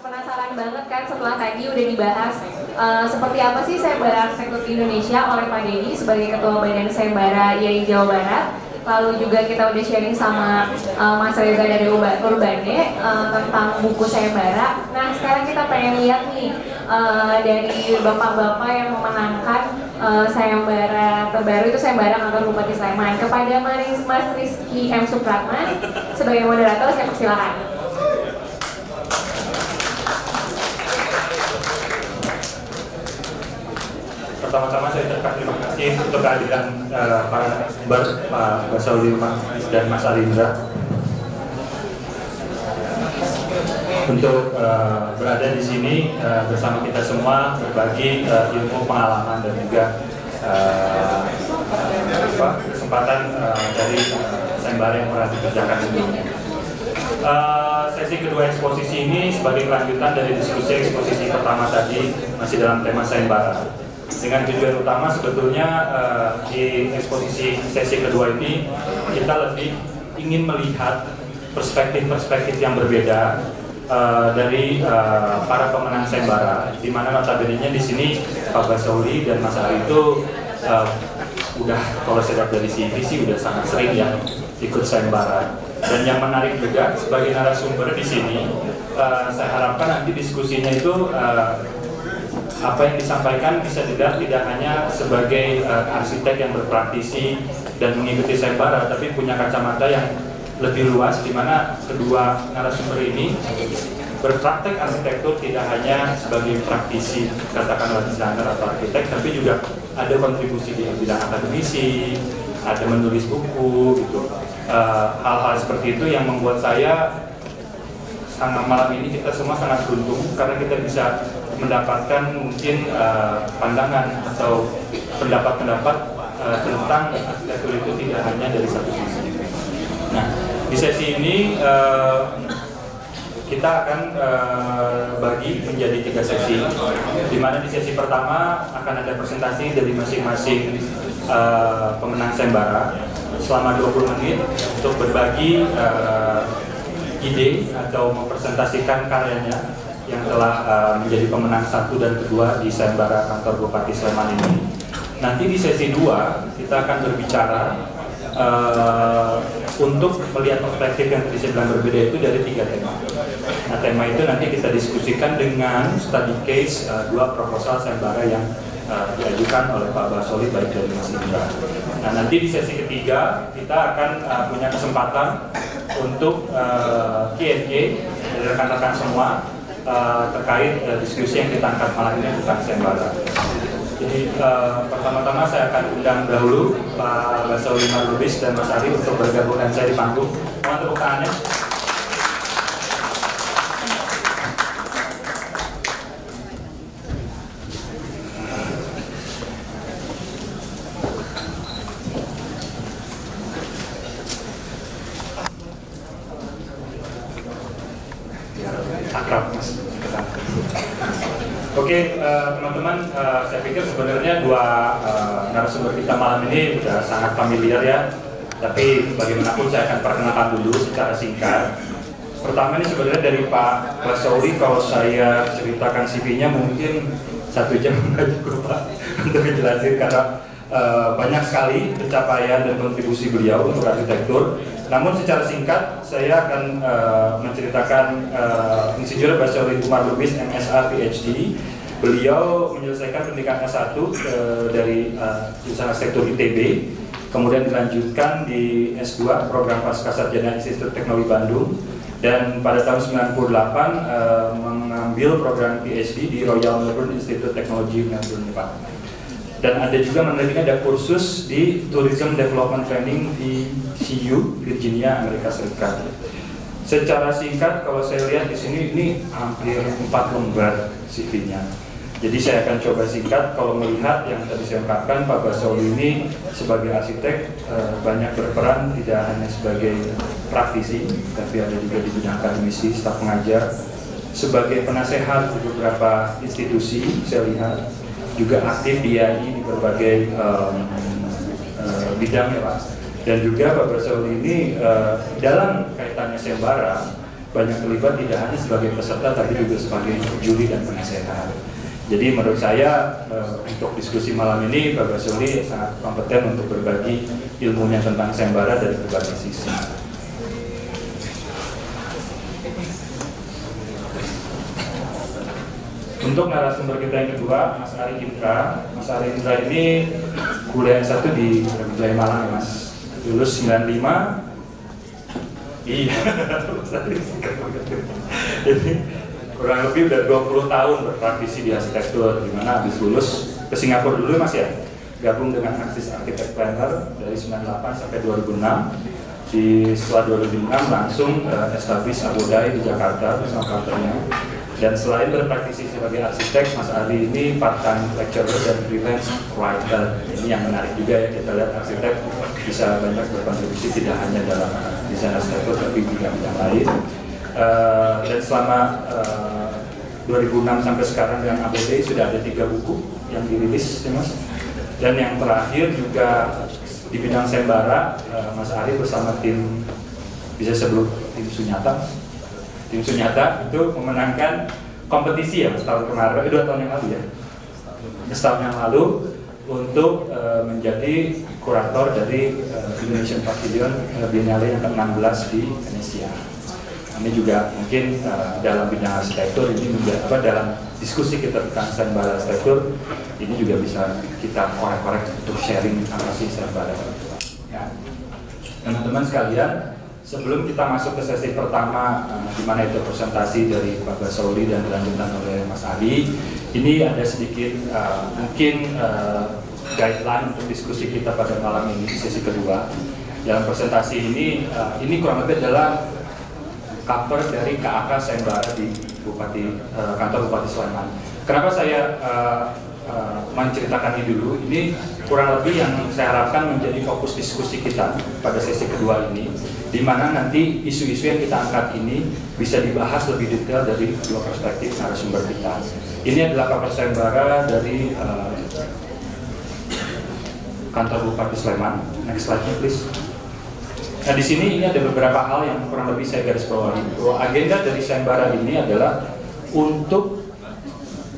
Penasaran banget kan setelah tadi udah dibahas seperti apa sih sayembara arsitektur di Indonesia oleh Pak Dedi sebagai Ketua Badan Sayembara IAI Jawa Barat. Lalu juga kita udah sharing sama Mas Reza dari Urbane tentang buku sayembara. Nah sekarang kita pengen lihat nih dari bapak-bapak yang memenangkan sayembara terbaru itu sayembara kantor Bupati Sleman. Kepada Mas Rizky M. Supratman sebagai moderator saya persilakan. Pertama-tama saya ucapkan terima kasih untuk kehadiran para narasumber Pak Basauli dan Mas Alindra untuk berada di sini bersama kita semua berbagi ilmu pengalaman dan juga kesempatan dari sayembara yang pernah dikerjakan sebelumnya. Sesi kedua eksposisi ini sebagai kelanjutan dari diskusi eksposisi pertama tadi masih dalam tema sayembara. Dengan tujuan utama sebetulnya di eksposisi sesi kedua ini kita lebih ingin melihat perspektif-perspektif yang berbeda dari para pemenang sayembara, di mana notabene-nya di sini Pak Basauli dan Mas Ari itu udah, kalau saya lihat dari CV sih udah sangat sering ya ikut sayembara. Dan yang menarik juga sebagai narasumber di sini, saya harapkan nanti diskusinya itu apa yang disampaikan bisa dilihat tidak hanya sebagai arsitek yang berpraktisi dan mengikuti sayembara, tapi punya kacamata yang lebih luas, di mana kedua narasumber ini berpraktek arsitektur tidak hanya sebagai praktisi, katakanlah desainer atau arsitek, tapi juga ada kontribusi di bidang akademisi, ada menulis buku, gitu. Hal-hal seperti itu yang membuat saya malam ini kita semua sangat beruntung karena kita bisa mendapatkan mungkin pandangan atau pendapat-pendapat tentang arsitektur itu tidak hanya dari satu sisi. Nah, di sesi ini kita akan bagi menjadi 3 sesi, di mana di sesi pertama akan ada presentasi dari masing-masing pemenang sayembara selama 20 menit untuk berbagi ide atau mempresentasikan karyanya yang telah menjadi pemenang 1 dan kedua di sayembara kantor Bupati Sleman ini. Nanti di sesi 2 kita akan berbicara untuk melihat perspektif yang tadi saya bilang berbeda itu dari 3 tema. Nah, tema itu nanti kita diskusikan dengan study case 2 proposal sayembara yang diajukan oleh Pak Basauli baik dari Mas Indra. Nah, nanti di sesi ketiga kita akan punya kesempatan untuk Q&A dari rekan-rekan semua terkait diskusi yang kita angkat malam ini tentang sayembara. Jadi pertama-tama saya akan undang dahulu Pak Basauli Marlubis dan Mas Ari untuk bergabung dengan saya di panggung. Mohon tepuk tangannya. Oke, teman-teman, saya pikir sebenarnya 2 narasumber kita malam ini sudah sangat familiar ya. Tapi bagaimanapun saya akan perkenalkan dulu secara singkat. Pertama ini sebenarnya dari Pak Basauli, kalau saya ceritakan CV-nya mungkin 1 jam nggak cukup Pak untuk menjelaskan karena banyak sekali pencapaian dan kontribusi beliau untuk arsitektur. Namun secara singkat saya akan menceritakan Insinyur Basauli Marlubis MSA PhD. Beliau menyelesaikan pendidikan S1 dari jurusan arsitektur ITB, kemudian dilanjutkan di S2 program Pascasarjana Institut Teknologi Bandung, dan pada tahun 98 mengambil program PhD di Royal Melbourne Institute Technology Melbourne, Pak. Dan ada juga ada kursus di Tourism Development Training di CU, Virginia, Amerika Serikat. Secara singkat, kalau saya lihat di sini ini hampir 4 lembar CV-nya. Jadi saya akan coba singkat. Kalau melihat yang tadi saya ungkapkan, Pak Basauli ini sebagai arsitek banyak berperan tidak hanya sebagai praktisi, tapi ada juga di bidang akademisi, staf pengajar, sebagai penasehat di beberapa institusi. Saya lihat juga aktif di IAI di berbagai bidang ya Pak. Dan juga Pak Basauli ini dalam kaitannya sayembara banyak terlibat tidak hanya sebagai peserta tapi juga sebagai juri dan penasehat. Jadi menurut saya untuk diskusi malam ini Pak Basuli sangat kompeten untuk berbagi ilmunya tentang sayembara dari berbagai sisi. Untuk narasumber kita yang kedua, Mas Ari Indra. Mas Ari Indra ini kuliah S1 di Brawijaya Malang ya Mas. Lulus 95. Iya, jadi kurang lebih udah 20 tahun berpraktisi di arsitektur, di mana habis lulus ke Singapura dulu Mas ya, gabung dengan Axis Architect Planner dari 98 sampai 2006. Setelah 2006 langsung establish Abu Dhabi di Jakarta bersama partnernya. Dan selain berpraktisi sebagai arsitek, Mas Ari ini part-time lecturer dan freelance writer. Ini yang menarik juga ya, kita lihat arsitek bisa banyak berkontribusi tidak hanya dalam desain arsitektur tapi juga bidang lain. Dan selama 2006 sampai sekarang dengan ABD sudah ada 3 buku yang dirilis ya Mas. Dan yang terakhir juga di bidang sayembara, Mas Ari bersama tim, bisa sebelum tim Sunyata. Tim Sunyata itu memenangkan kompetisi ya tahun kemarin, 2 tahun yang lalu ya, setahun yang lalu untuk menjadi kurator dari Indonesian Pavilion Biennale yang ke-16 di Indonesia. Ini juga mungkin dalam bidang arsitektur ini juga dalam diskusi kita tentang sayembara arsitektur ini juga bisa kita korek-korek untuk sharing apa sih sayembara. Ya. Teman-teman sekalian, sebelum kita masuk ke sesi pertama, di mana itu presentasi dari Pak Basuli dan dilanjutkan oleh Mas Ari, ini ada sedikit mungkin guideline untuk diskusi kita pada malam ini, sesi kedua. Dalam presentasi ini kurang lebih adalah cover dari KAK sayembara di kantor Bupati Sleman. Kenapa saya menceritakan ini dulu? Ini kurang lebih yang saya harapkan menjadi fokus diskusi kita pada sesi kedua ini, di mana nanti isu-isu yang kita angkat ini bisa dibahas lebih detail dari 2 perspektif narasumber kita. Ini adalah cover sayembara dari kantor Bupati Sleman. Next slide-nya please. Nah di sini ini ada beberapa hal yang kurang lebih saya garis bawahi. Agenda dari sayembara ini adalah untuk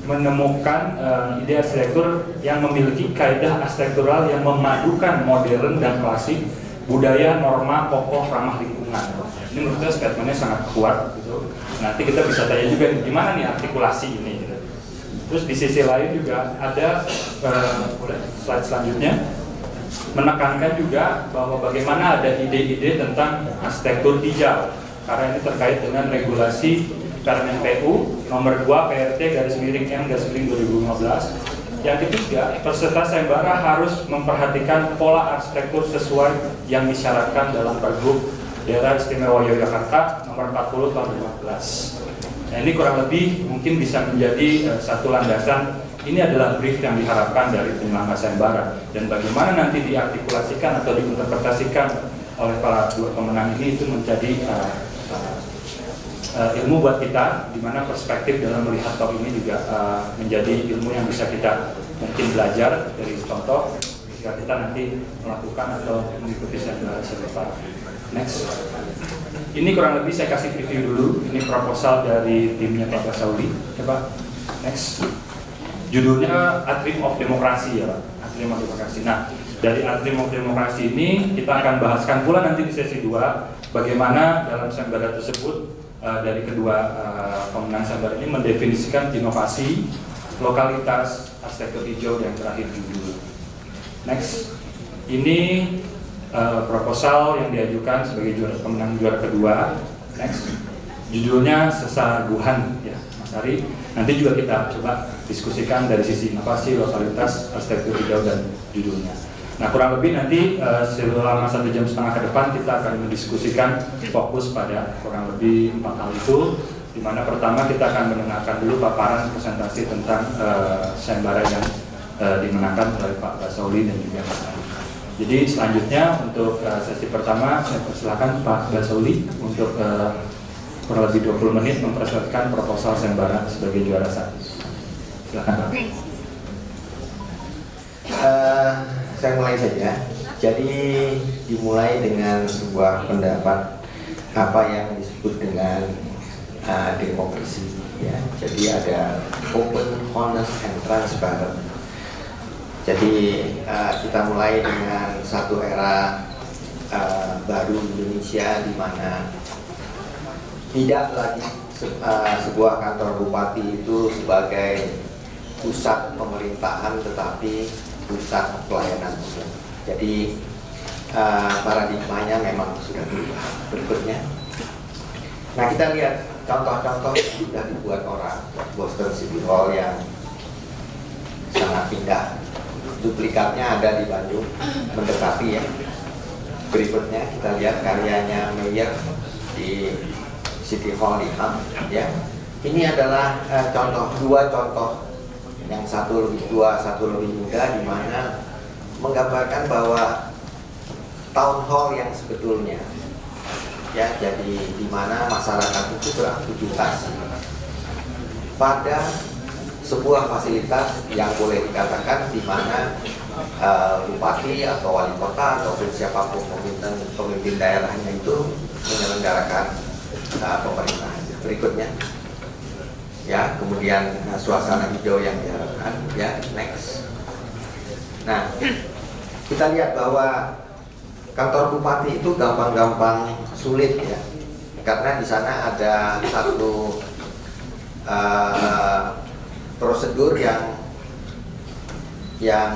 menemukan ide arsitektur yang memiliki kaidah arsitektural yang memadukan modern dan klasik, budaya, norma, kokoh, ramah lingkungan. Ini menurut saya statementnya sangat kuat gitu. Nanti kita bisa tanya juga gimana nih artikulasi ini gitu. Terus di sisi lain juga ada slide selanjutnya menekankan juga bahwa bagaimana ada ide-ide tentang arsitektur hijau, karena ini terkait dengan regulasi Permen PU nomor 2 PRT /M/2015. Yang ketiga, peserta sayembara harus memperhatikan pola arsitektur sesuai yang disyaratkan dalam Pergub Daerah Istimewa Yogyakarta nomor 40 tahun 2015. Nah, ini kurang lebih mungkin bisa menjadi satu landasan. Ini adalah brief yang diharapkan dari penyelenggaraan sayembara, dan bagaimana nanti diartikulasikan atau diinterpretasikan oleh para 2 pemenang ini itu menjadi ilmu buat kita, di mana perspektif dalam melihat talk ini juga menjadi ilmu yang bisa kita mungkin belajar dari contoh jika kita nanti melakukan atau mengikuti sayembara serupa. Next. Ini kurang lebih saya kasih preview dulu. Ini proposal dari timnya Pak Basuli. Coba. Next. Judulnya Atrium of Demokrasi ya Pak. Atrium of Demokrasi. Nah, dari Atrium of Demokrasi ini kita akan bahaskan pula nanti di sesi 2 bagaimana dalam sayembara tersebut dari kedua pemenang sayembara ini mendefinisikan inovasi, lokalitas, arsitektur hijau yang terakhir judul. Next. Ini proposal yang diajukan sebagai pemenang juara kedua. Next. Judulnya Sesaguhan ya Mas Ari. Nanti juga kita coba diskusikan dari sisi inovasi, lokalitas, arsitektur hijau dan judulnya. Nah kurang lebih nanti selama 1,5 jam ke depan kita akan mendiskusikan fokus pada kurang lebih 4 hal itu, di mana pertama kita akan mendengarkan dulu paparan presentasi tentang sayembara yang dimenangkan oleh Pak Basuli dan juga Mas Ari. Jadi selanjutnya untuk sesi pertama saya persilakan Pak Basuli untuk kurang lebih 20 menit mempresentasikan proposal sayembara sebagai juara 1. Silakan Pak. Saya mulai saja. Jadi dimulai dengan sebuah pendapat apa yang disebut dengan demokrasi, ya. Jadi ada open, honest, and transparent. Jadi kita mulai dengan satu era baru Indonesia di mana tidak lagi sebuah kantor bupati itu sebagai pusat pemerintahan, tetapi pusat pelayanan umum. Jadi paradigmanya memang sudah berubah. Berikutnya, nah kita lihat contoh-contoh yang sudah dibuat orang. Boston City Hall yang sangat indah, duplikatnya ada di Bandung, mendekati ya. Berikutnya kita lihat karyanya Mayer di City Hall di Ham, ya. Ini adalah dua contoh, yang satu lebih tua, satu lebih muda, di mana menggambarkan bahwa town hall yang sebetulnya, ya, jadi di mana masyarakat itu beraktivitas pada sebuah fasilitas yang boleh dikatakan di mana bupati atau wali kota atau siapapun pemimpin daerahnya itu menyelenggarakan pemerintahan. Berikutnya, ya, kemudian suasana hijau yang diharapkan, ya, next. Nah, kita lihat bahwa kantor bupati itu gampang-gampang sulit, ya, karena di sana ada satu prosedur yang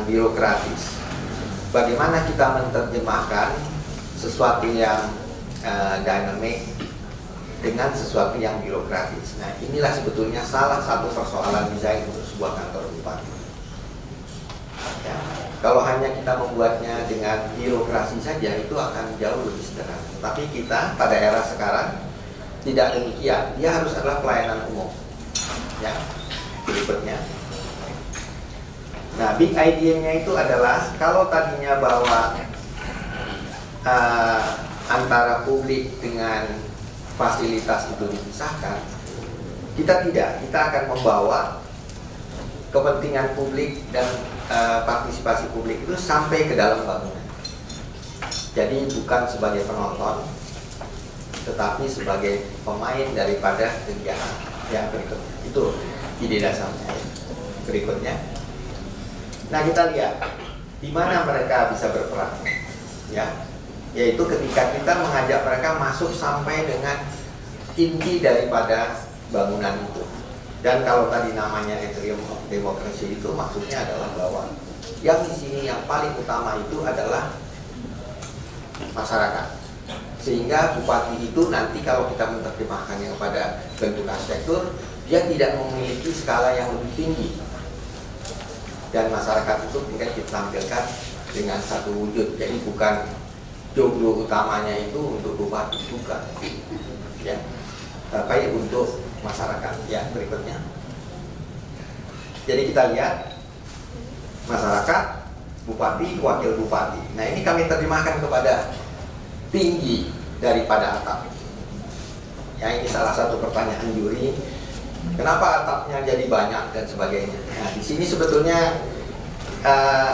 birokratis. Bagaimana kita menerjemahkan sesuatu yang dynamic dengan sesuatu yang birokratis. Nah, inilah sebetulnya salah satu persoalan desain untuk sebuah kantor bupati. Ya, kalau hanya kita membuatnya dengan birokrasi saja, itu akan jauh lebih sederhana. Tapi kita pada era sekarang tidak demikian. Dia harus adalah pelayanan umum. Ya, berikutnya. Nah, big idea-nya itu adalah kalau tadinya bahwa antara publik dengan fasilitas itu dipisahkan, kita tidak. Kita akan membawa kepentingan publik dan partisipasi publik itu sampai ke dalam bangunan. Jadi bukan sebagai penonton, tetapi sebagai pemain daripada kegiatan yang berikutnya. Itu ide dasarnya. Berikutnya, nah kita lihat di mana mereka bisa berperan, ya, yaitu ketika kita mengajak mereka masuk sampai dengan inti daripada bangunan itu. Dan kalau tadi namanya atrium of democracy itu maksudnya adalah bahwa yang di sini yang paling utama itu adalah masyarakat. Sehingga bupati itu nanti kalau kita menerjemahkannya kepada bentuk arsitektur, dia tidak memiliki skala yang lebih tinggi. Dan masyarakat itu tinggal ditampilkan dengan satu wujud. Jadi bukan joglo utamanya itu untuk bupati, bukan, ya, tapi untuk masyarakat. Ya, berikutnya. Jadi kita lihat masyarakat, bupati, wakil bupati. Nah, ini kami terjemahkan kepada tinggi daripada atap. Ya, ini salah satu pertanyaan juri. Kenapa atapnya jadi banyak dan sebagainya? Nah, di sini sebetulnya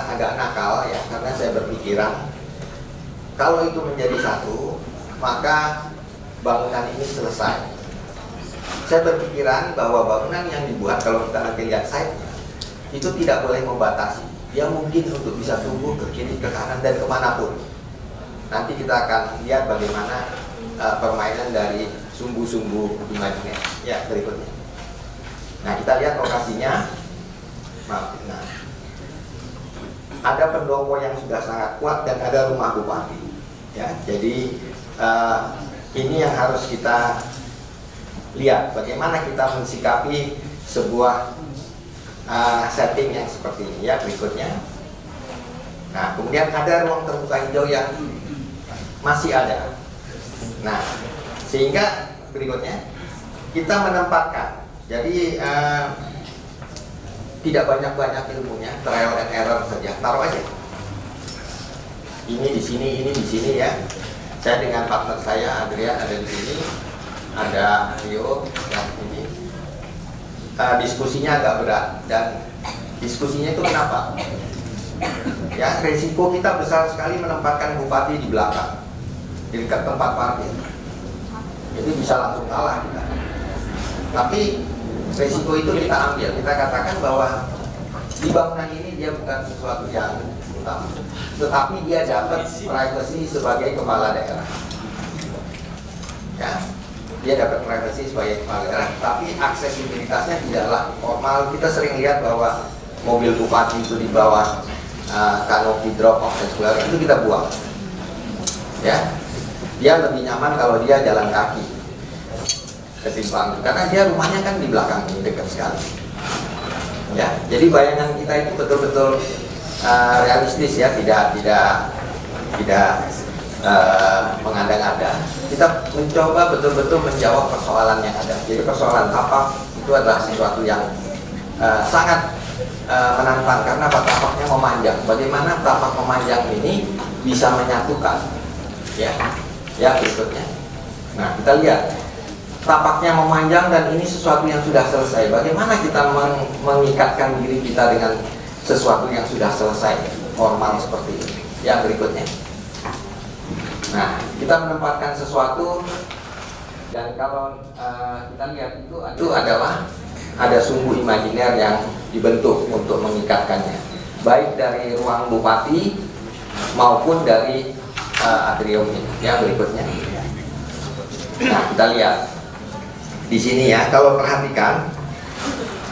agak nakal, ya, karena saya berpikiran kalau itu menjadi satu, maka bangunan ini selesai. Saya berpikiran bahwa bangunan yang dibuat, kalau kita nanti lihat site-nya, itu tidak boleh membatasi. Dia mungkin untuk bisa tumbuh ke kiri, ke kanan, dan kemanapun. Nanti kita akan lihat bagaimana permainan dari sumbu-sumbu imajiner. Ya, berikutnya. Nah, kita lihat lokasinya. Nah, ada pendopo yang sudah sangat kuat dan ada rumah bupati. Ya, jadi ini yang harus kita lihat, bagaimana kita mensikapi sebuah setting yang seperti ini. Ya, berikutnya. Nah, kemudian ada ruang terbuka hijau yang masih ada. Nah, sehingga berikutnya kita menempatkan. Jadi tidak banyak-banyak ilmunya, trial and error saja. Taruh aja. Ini di sini, ini di sini, ya. Saya dengan partner saya, Adrian, ada di sini. Ada Rio yang ini. Diskusinya agak berat, dan diskusinya itu kenapa? Ya, resiko kita besar sekali menempatkan bupati di belakang, di dekat tempat parkir. Jadi bisa langsung kalah kita. Tapi resiko itu kita ambil. Kita katakan bahwa di bangunan ini dia bukan sesuatu yang utama, tetapi dia dapat privacy sebagai kepala daerah. Ya, dia dapat privacy sebagai kepala daerah, tapi aksesibilitasnya tidaklah formal. Kita sering lihat bahwa mobil bupati itu di bawah kanopi drop off dan sebagainya, itu kita buang. Ya, dia lebih nyaman kalau dia jalan kaki ketimbang, karena dia rumahnya kan di belakang ini, dekat sekali. Ya, jadi bayangan kita itu betul-betul realistis ya, tidak mengada-ngada. Kita mencoba betul-betul menjawab persoalan yang ada. Jadi persoalan tapak itu adalah sesuatu yang sangat menantang, karena tapaknya memanjang. Bagaimana tapak memanjang ini bisa menyatukan? Ya berikutnya. Nah, kita lihat tapaknya memanjang dan ini sesuatu yang sudah selesai. Bagaimana kita mengikatkan diri kita dengan sesuatu yang sudah selesai, formal seperti ini? Ya berikutnya. Nah, kita menempatkan sesuatu, dan kalau kita lihat itu adalah ada sumbu imajiner yang dibentuk untuk mengikatkannya, baik dari ruang bupati maupun dari atrium ini. Ya berikutnya. Nah, kita lihat di sini ya, kalau perhatikan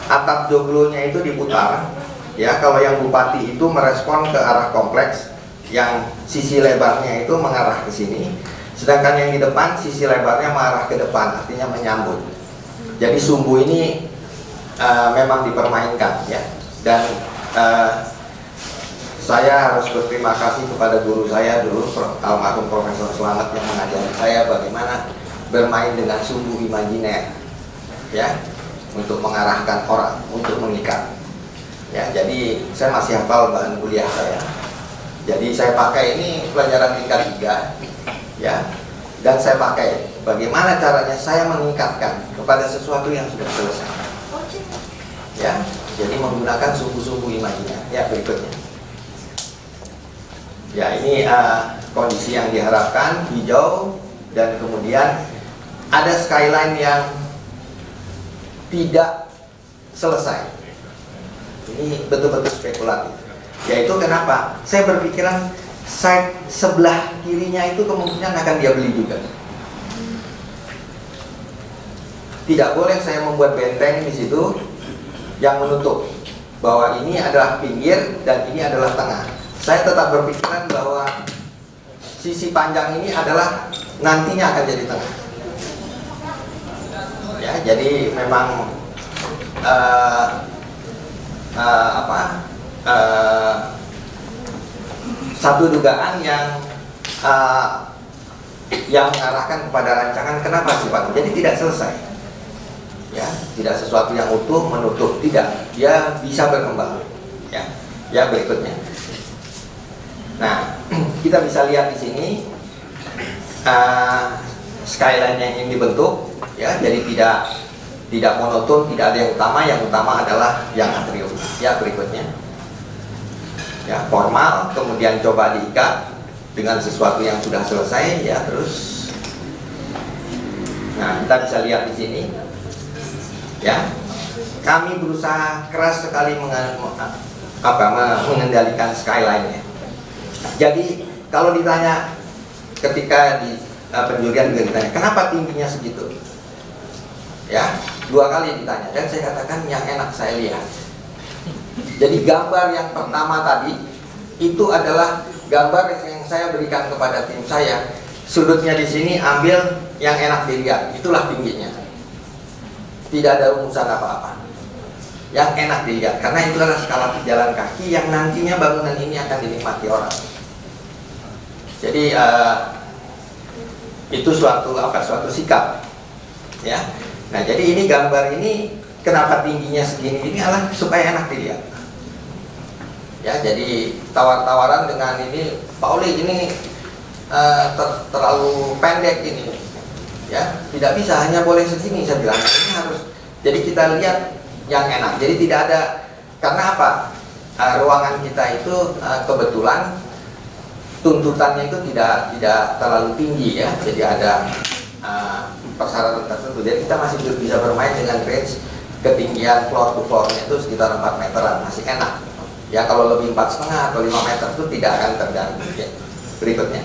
atap joglonya itu diputar. Ya, kalau yang bupati itu merespon ke arah kompleks, yang sisi lebarnya itu mengarah ke sini, sedangkan yang di depan sisi lebarnya mengarah ke depan, artinya menyambut. Jadi sumbu ini memang dipermainkan ya, dan saya harus berterima kasih kepada guru saya dulu, almarhum Profesor Slamet, yang mengajari saya bagaimana bermain dengan sumbu imajiner ya, untuk mengarahkan orang, untuk mengikat ya. Jadi saya masih hafal bahan kuliah saya, jadi saya pakai ini pelajaran tingkat 3 ya, dan saya pakai bagaimana caranya saya mengikatkan kepada sesuatu yang sudah selesai ya. Jadi menggunakan sumbu-sumbu imajiner. Ya berikutnya. Ya, ini kondisi yang diharapkan, hijau, dan kemudian ada skyline yang tidak selesai. Ini betul-betul spekulatif. Yaitu kenapa? Saya berpikiran side sebelah kirinya itu kemungkinan akan dia beli juga. Tidak boleh saya membuat benteng di situ yang menutup bahwa ini adalah pinggir dan ini adalah tengah. Saya tetap berpikiran bahwa sisi panjang ini adalah nantinya akan jadi tengah. Ya, jadi memang satu dugaan yang mengarahkan kepada rancangan. Kenapa sih Pak? Jadi tidak selesai. Ya, tidak sesuatu yang utuh menutup, tidak. Dia bisa berkembang. Ya, ya berikutnya. Nah, kita bisa lihat di sini skyline yang ingin dibentuk. Ya, jadi tidak monoton, tidak ada yang utama adalah yang atrium. Ya, berikutnya. Ya, formal, kemudian coba diikat dengan sesuatu yang sudah selesai, ya, terus. Nah, kita bisa lihat di sini. Ya. Kami berusaha keras sekali mengendalikan skyline-nya. Jadi, kalau ditanya ketika di penjurian juga ditanya, kenapa tingginya segitu? Ya, 2 kali ditanya, dan saya katakan yang enak saya lihat. Jadi gambar yang pertama tadi itu adalah gambar yang saya berikan kepada tim saya. Sudutnya di sini ambil yang enak dilihat, itulah tingginya. Tidak ada rumusan apa-apa. Yang enak dilihat, karena itu adalah skala pejalan kaki yang nantinya bangunan ini akan dinikmati orang. Jadi itu suatu sikap, ya. Nah, jadi ini gambar ini kenapa tingginya segini ini adalah supaya enak dilihat. Ya, jadi tawar-tawaran dengan ini, Pak Oli ini terlalu pendek ini. Ya, tidak bisa hanya boleh segini, saya bilang. Ini harus. Jadi kita lihat yang enak. Jadi tidak ada, karena apa? Ruangan kita itu kebetulan tuntutannya itu tidak terlalu tinggi ya. Jadi ada persyaratan tertentu. Jadi kita masih bisa bermain dengan range ketinggian floor to floor-nya itu sekitar 4 meteran, masih enak. Ya kalau lebih 4,5 atau 5 meter itu tidak akan terganggu. Ya. Berikutnya,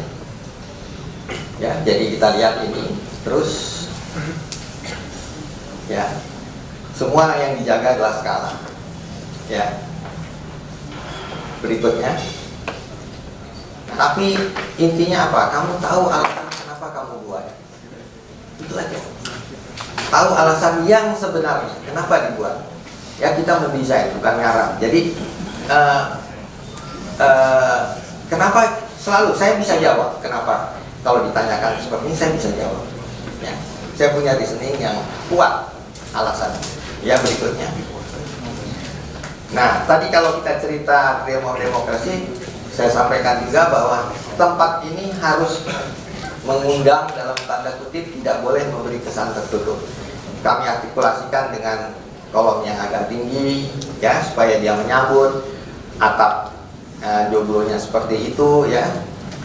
ya jadi kita lihat ini terus, ya semua yang dijaga adalah skala. Ya, berikutnya. Tapi intinya apa? Kamu tahu alasan kenapa kamu buat. Itu aja. Tahu alasan yang sebenarnya kenapa dibuat. Ya kita mendesain bukan ngarang. Jadi kenapa selalu saya bisa jawab. Kenapa kalau ditanyakan seperti ini saya bisa jawab. Ya, saya punya reasoning yang kuat alasan. Ya berikutnya. Nah tadi kalau kita cerita demokrasi, saya sampaikan juga bahwa tempat ini harus mengundang dalam tanda kutip, tidak boleh memberi kesan tertutup. Kami artikulasikan dengan kolom yang agak tinggi, ya supaya dia menyambut atap joglonya seperti itu, ya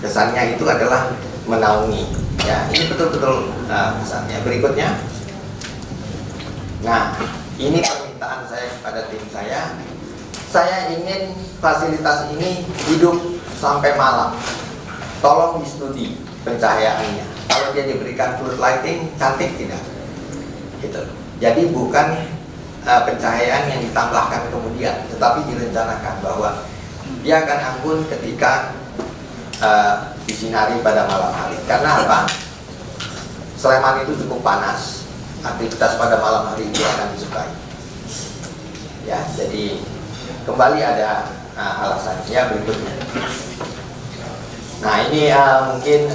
kesannya itu adalah menaungi. Ya ini betul-betul kesannya. Berikutnya, nah ini permintaan saya kepada tim saya. Saya ingin fasilitas ini hidup sampai malam. Tolong di studi pencahayaannya. Kalau dia diberikan flood lighting, cantik tidak? Gitu. Jadi bukan pencahayaan yang ditambahkan kemudian, tetapi direncanakan bahwa dia akan anggun ketika disinari pada malam hari. Karena apa? Sleman itu cukup panas. Aktivitas pada malam hari itu akan disukai. Ya, jadi kembali ada alasannya berikutnya. Nah ini mungkin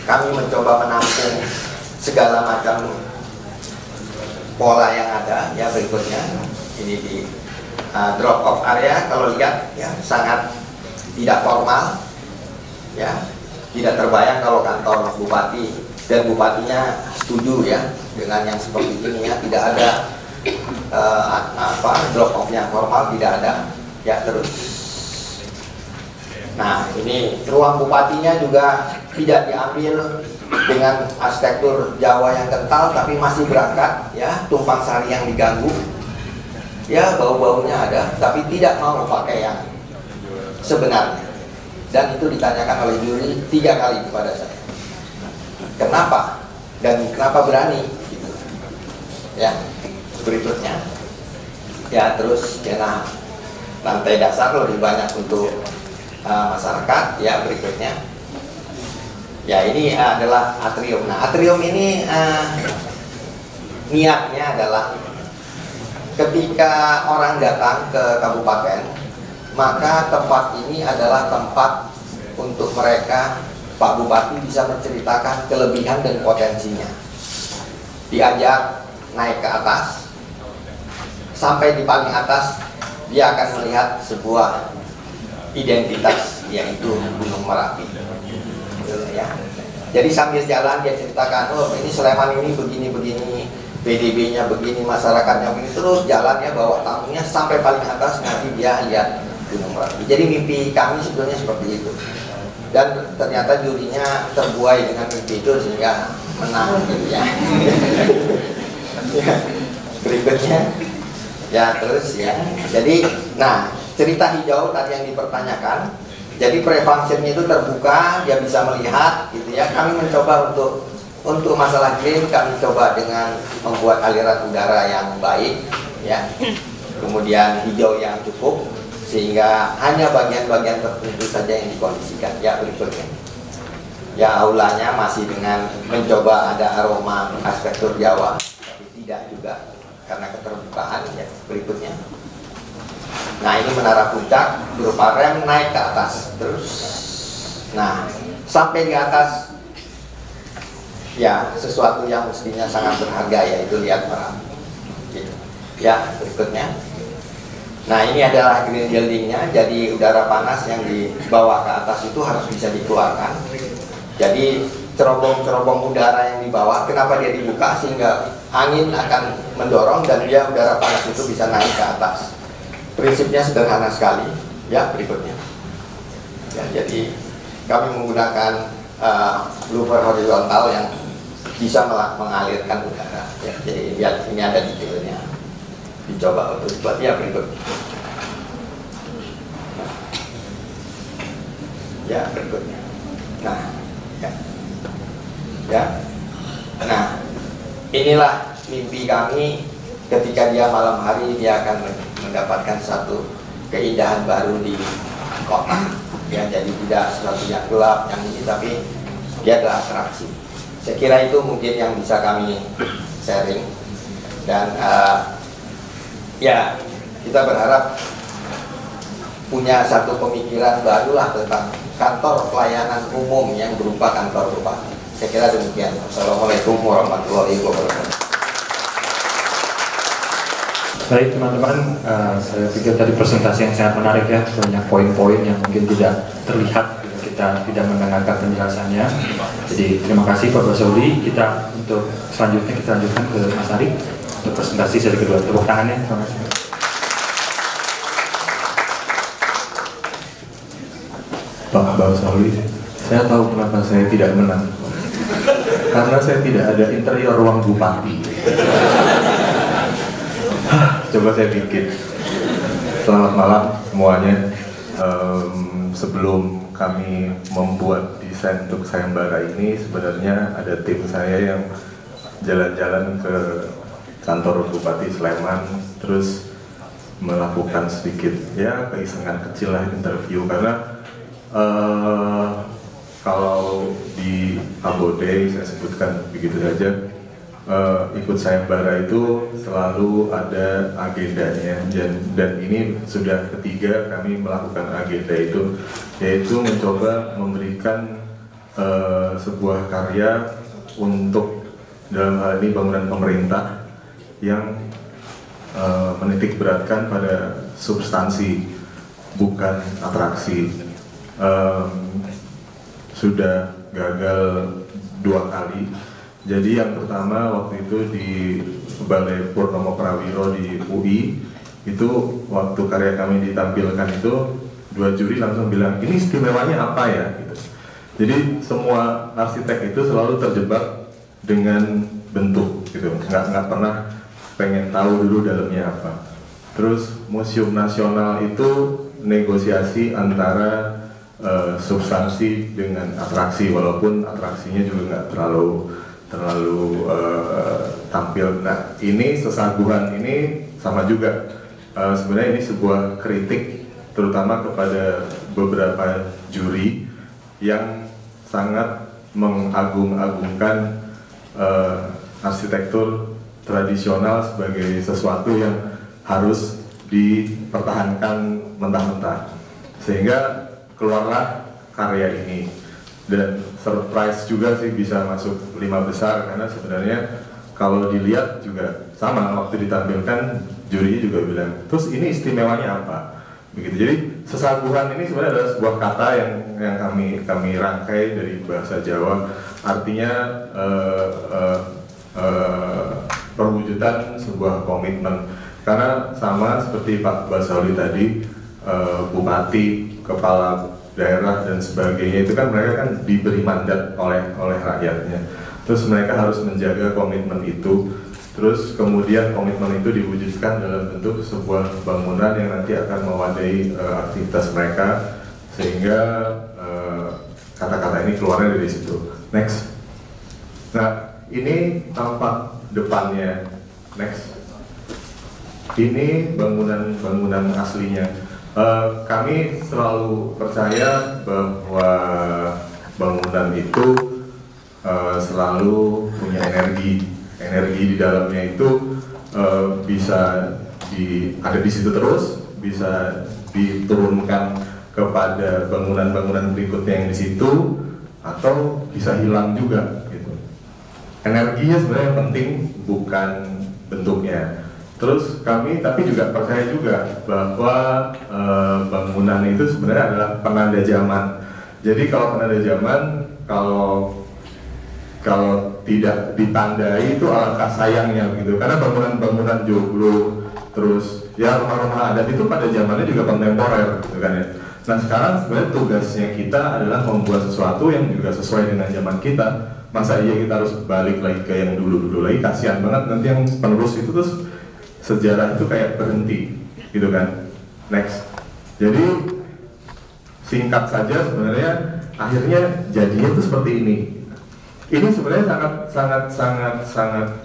kami mencoba menampung segala macam pola yang ada. Ya berikutnya ini di drop off area, kalau lihat ya sangat tidak formal, ya tidak terbayang kalau kantor bupati dan bupatinya setuju ya dengan yang seperti ini, ya tidak ada drop off-nya formal, tidak ada. Ya terus. Nah ini ruang bupatinya juga tidak diambil dengan arsitektur Jawa yang kental, tapi masih berangkat, ya tumpang sari yang diganggu, ya bau-baunya ada, tapi tidak mau pakai yang sebenarnya. Dan itu ditanyakan oleh juri 3 kali kepada saya. Kenapa? Dan kenapa berani? Gitu. Ya berikutnya. Ya terus zona lantai dasar lebih banyak untuk masyarakat. Ya berikutnya. Ya ini adalah atrium. Nah atrium ini niatnya adalah ketika orang datang ke kabupaten, maka tempat ini adalah tempat untuk mereka, Pak Bupati bisa menceritakan kelebihan dan potensinya. Diajak naik ke atas, sampai di paling atas dia akan melihat sebuah identitas, yaitu Gunung Merapi. Ya. Jadi sambil jalan dia ceritakan, oh ini Sleman ini begini-begini, PDB-nya begini, masyarakatnya begini, terus jalannya bawa tamunya sampai paling atas, nanti dia lihat Gunung Merapi. Jadi mimpi kami sebetulnya seperti itu. Dan ternyata jurinya terbuai dengan mimpi itu sehingga menang gitu ya. Ya. Berikutnya ya terus ya. Jadi nah cerita hijau tadi yang dipertanyakan. Jadi pre-functionnya itu terbuka, dia bisa melihat gitu ya. Kami mencoba untuk masalah green, kami coba dengan membuat aliran udara yang baik ya. Kemudian hijau yang cukup, sehingga hanya bagian-bagian tertentu saja yang dikondisikan. Ya berikutnya. Ya aulanya masih dengan mencoba ada aroma arsitektur Jawa, tapi tidak juga karena keterbukaan. Ya berikutnya. Nah ini menara puncak berupa rem naik ke atas terus. Nah sampai di atas ya sesuatu yang mestinya sangat berharga, yaitu lihat Merapi. Gitu. Ya berikutnya. Nah ini adalah green buildingnya. Jadi udara panas yang dibawa ke atas itu harus bisa dikeluarkan. Jadi cerobong-cerobong udara yang dibawa, kenapa dia dibuka? Sehingga angin akan mendorong dan dia udara panas itu bisa naik ke atas. Prinsipnya sederhana sekali. Ya berikutnya. Ya, jadi kami menggunakan blooper horizontal yang bisa mengalirkan udara. Ya, jadi lihat ini ada detailnya. Dicoba untuk buat ya berikut. Ya berikutnya. Nah, ya. Nah, inilah mimpi kami ketika dia malam hari dia akan mendapatkan satu keindahan baru di kota. Ya, jadi tidak sesuatu yang gelap yang ini, tapi dia adalah atraksi. Saya kira itu mungkin yang bisa kami sharing, dan ya kita berharap punya satu pemikiran barulah tentang kantor pelayanan umum yang berupa kantor bupati. Saya kira demikian. Assalamualaikum warahmatullahi wabarakatuh. Baik teman-teman, saya pikir tadi presentasi yang sangat menarik ya, banyak poin-poin yang mungkin tidak terlihat bila kita tidak mendengarkan penjelasannya. Jadi terima kasih Pak Basauli. Kita untuk selanjutnya kita lanjutkan ke Mas Ari untuk presentasi seri kedua. Tepuk tangannya. Terima kasih. Pak Basauli, saya tahu kenapa saya tidak menang. Karena saya tidak ada interior ruang bupati. Coba saya bikin. Selamat malam semuanya. Sebelum kami membuat desain untuk sayembara ini, sebenarnya ada tim saya yang jalan-jalan ke kantor Bupati Sleman, terus melakukan sedikit ya keisengan kecil lah, interview, karena kalau di Abode saya sebutkan begitu saja. Ikut sayembara itu selalu ada agendanya, dan ini sudah ketiga kami melakukan agenda itu, yaitu mencoba memberikan sebuah karya untuk, dalam hal ini bangunan pemerintah, yang menitik beratkan pada substansi bukan atraksi. Sudah gagal 2 kali. Jadi yang pertama waktu itu di Balai Purnomo Prawiro di UI, itu waktu karya kami ditampilkan itu 2 juri langsung bilang, ini istimewanya apa ya? Gitu. Jadi semua arsitek itu selalu terjebak dengan bentuk, gitu. Nggak pernah pengen tahu dulu dalamnya apa. Terus Museum Nasional itu negosiasi antara substansi dengan atraksi, walaupun atraksinya juga nggak terlalu tampil. Nah, ini sesaguhan ini sama juga. Sebenarnya ini sebuah kritik terutama kepada beberapa juri yang sangat mengagung-agungkan arsitektur tradisional sebagai sesuatu yang harus dipertahankan mentah-mentah, sehingga keluarlah karya ini. Dan surprise juga sih bisa masuk 5 besar, karena sebenarnya kalau dilihat juga sama, waktu ditampilkan jurinya juga bilang, terus ini istimewanya apa? Begitu. Jadi sesaguhan ini sebenarnya adalah sebuah kata yang kami rangkai dari bahasa Jawa, artinya perwujudan sebuah komitmen. Karena sama seperti Pak Basauli tadi, bupati, kepala daerah dan sebagainya itu kan mereka kan diberi mandat oleh rakyatnya. Terus mereka harus menjaga komitmen itu. Terus kemudian komitmen itu diwujudkan dalam bentuk sebuah bangunan yang nanti akan mewadai aktivitas mereka, sehingga kata-kata ini keluarnya dari situ. Next. Nah, ini tampak depannya. Next. Ini bangunan aslinya. Kami selalu percaya bahwa bangunan itu selalu punya energi di dalamnya itu bisa ada di situ terus, bisa diturunkan kepada bangunan-bangunan berikutnya yang di situ, atau bisa hilang juga gitu. Energinya sebenarnya penting, bukan bentuknya. Terus kami tapi juga percaya juga bahwa bangunan itu sebenarnya adalah penanda zaman. Jadi kalau penanda zaman, kalau tidak ditandai itu alangkah sayangnya gitu. Karena bangunan-bangunan joglo, terus ya rumah-rumah adat itu pada zamannya juga kontemporer gitu kan ya. Nah sekarang sebenarnya tugasnya kita adalah membuat sesuatu yang juga sesuai dengan zaman kita. Masa iya kita harus balik lagi ke yang dulu-dulu lagi, kasihan banget nanti yang penerus itu terus sejarah itu kayak berhenti gitu kan. Next. Jadi singkat saja sebenarnya akhirnya jadinya itu seperti ini. Ini sebenarnya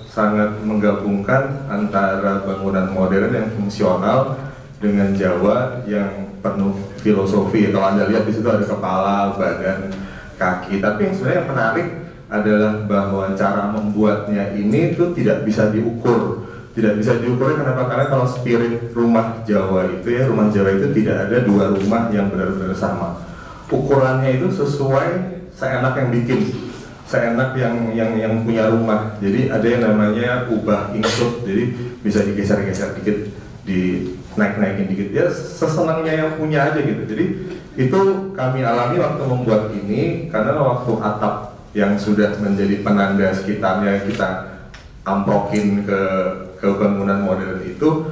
sangat menggabungkan antara bangunan modern yang fungsional dengan Jawa yang penuh filosofi. Kalau Anda lihat di situ ada kepala, badan, kaki. Tapi yang sebenarnya yang menarik adalah bahwa cara membuatnya ini tuh tidak bisa diukur. Tidak bisa diukurnya kenapa? Karena kalau spirit rumah Jawa itu ya, rumah Jawa itu tidak ada dua rumah yang benar-benar sama. Ukurannya itu sesuai seenak yang bikin, seenak yang punya rumah. Jadi ada yang namanya ubah insut, jadi bisa digeser-geser dikit, naik-naikin dikit. Ya sesenangnya yang punya aja gitu. Jadi itu kami alami waktu membuat ini, karena waktu atap yang sudah menjadi penanda sekitarnya kita amprokin ke bangunan modern itu,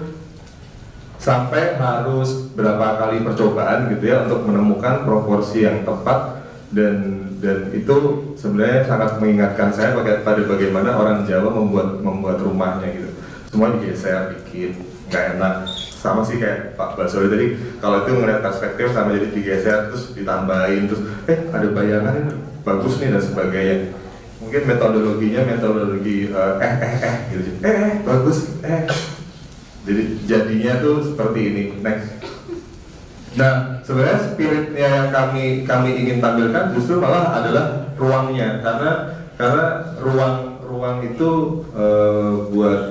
sampai harus berapa kali percobaan gitu ya untuk menemukan proporsi yang tepat, dan itu sebenarnya sangat mengingatkan saya pada bagaimana orang Jawa membuat rumahnya gitu. Semua digeser dikit, nggak enak. Sama sih kayak Pak Basori tadi, kalau itu ngeliat perspektif sama jadi digeser terus ditambahin terus ada bayangan bagus nih dan sebagainya. Mungkin metodologinya metodologi gitu. Bagus Jadi jadinya tuh seperti ini. Next. Nah sebenarnya spiritnya yang kami ingin tampilkan justru malah adalah ruangnya, karena ruang itu buat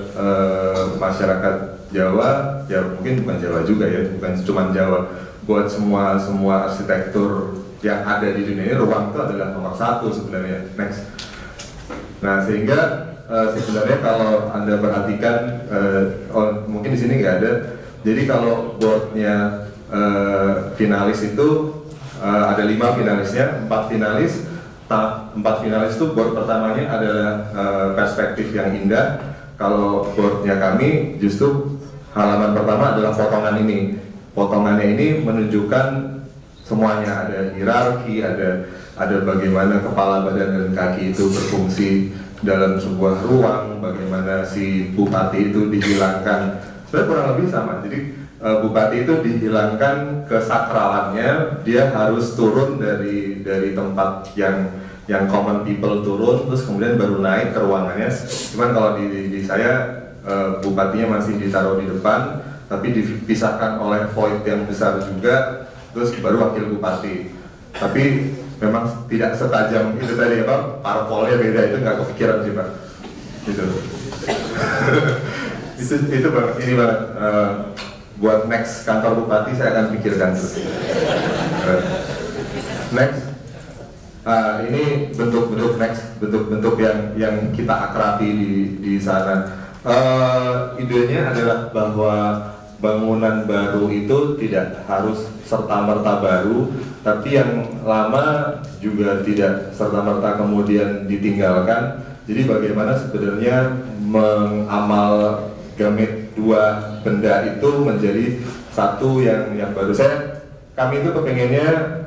masyarakat Jawa, ya mungkin bukan Jawa juga ya, bukan cuma Jawa, buat semua arsitektur yang ada di dunia ini, ruang itu adalah nomor satu sebenarnya. Next. Nah sehingga sebenarnya kalau Anda perhatikan, mungkin di sini nggak ada. Jadi kalau boardnya finalis itu ada 5 finalisnya, 4 finalis. 4 finalis itu board pertamanya adalah perspektif yang indah. Kalau boardnya kami justru halaman pertama adalah potongan ini. Potongannya ini menunjukkan semuanya, ada hierarki, ada bagaimana kepala, badan, dan kaki itu berfungsi dalam sebuah ruang, bagaimana si bupati itu dihilangkan. Sebenarnya kurang lebih sama. Jadi bupati itu dihilangkan kesakralannya, dia harus turun dari tempat yang common people turun, terus kemudian baru naik ke ruangannya. Cuman kalau di saya bupatinya masih ditaruh di depan, tapi dipisahkan oleh void yang besar juga, terus baru wakil bupati. Tapi memang tidak setajam itu tadi apa, parpolnya beda, itu nggak kepikiran sih Pak. Gitu. itu banget, ini banget. Buat next kantor bupati saya akan pikirkan terus. Next. Ini bentuk-bentuk next, bentuk-bentuk yang kita akrabi di sana. Idenya adalah bahwa bangunan baru itu tidak harus serta-merta baru, tapi yang lama juga tidak serta-merta kemudian ditinggalkan. Jadi bagaimana sebenarnya mengamalgamit dua benda itu menjadi satu yang baru. Kami itu kepengennya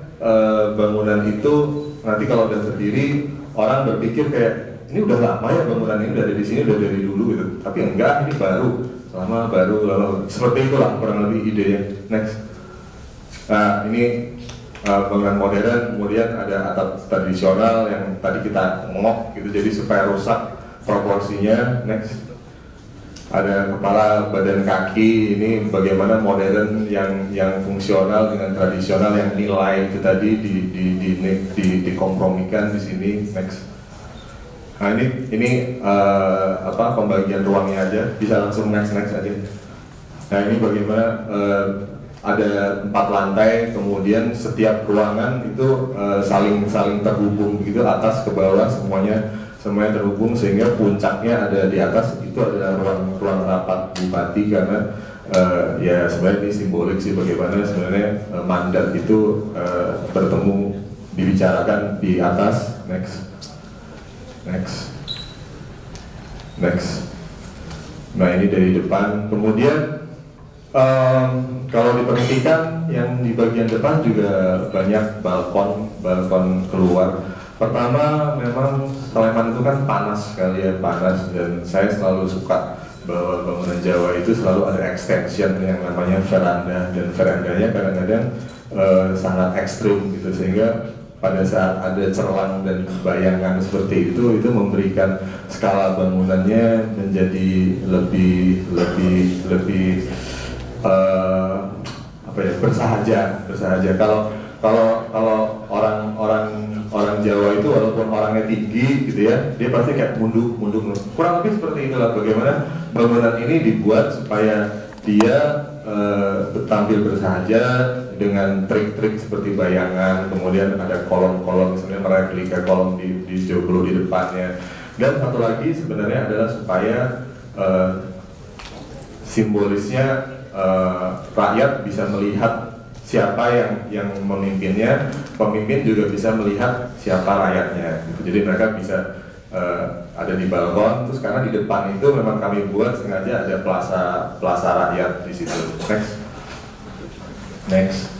bangunan itu nanti kalau udah berdiri orang berpikir kayak ini udah lama ya bangunan ini, udah ada di sini udah dari dulu gitu. Tapi enggak, ini baru, baru seperti itulah kurang lebih idenya. Next. Nah ini bangunan modern, kemudian ada atap tradisional yang tadi kita ngok gitu, jadi supaya rusak proporsinya. Next. Ada kepala, badan, kaki. Ini bagaimana modern yang fungsional dengan tradisional, yang nilai itu tadi dikompromikan di sini. Next. Nah ini pembagian ruangnya aja, bisa langsung next aja. Nah ini bagaimana ada 4 lantai, kemudian setiap ruangan itu saling terhubung begitu, atas ke bawah semuanya terhubung, sehingga puncaknya ada di atas, itu adalah ruang rapat bupati, karena ya sebenarnya ini simbolik sih bagaimana sebenarnya mandat itu bertemu, dibicarakan di atas. Next. Nah ini dari depan, kemudian Kalau di pendidikan yang di bagian depan juga banyak balkon keluar. Pertama memang Sleman itu kan panas sekali ya, panas, dan saya selalu suka bahwa bangunan Jawa itu selalu ada extension yang namanya veranda, dan verandanya kadang-kadang sangat ekstrim gitu, sehingga pada saat ada cerlang dan bayangan seperti itu memberikan skala bangunannya menjadi lebih bersahaja. Kalau orang Jawa itu walaupun orangnya tinggi gitu ya, dia pasti kayak munduk. Kurang lebih seperti itulah bagaimana bangunan ini dibuat supaya dia tampil bersahaja dengan trik-trik seperti bayangan, kemudian ada kolom-kolom, misalnya mereplika kolom di joglo di depannya. Dan satu lagi sebenarnya adalah supaya simbolisnya rakyat bisa melihat siapa yang memimpinnya, pemimpin juga bisa melihat siapa rakyatnya. Jadi mereka bisa ada di balkon, terus karena di depan itu memang kami buat sengaja ada plaza rakyat di situ. Next.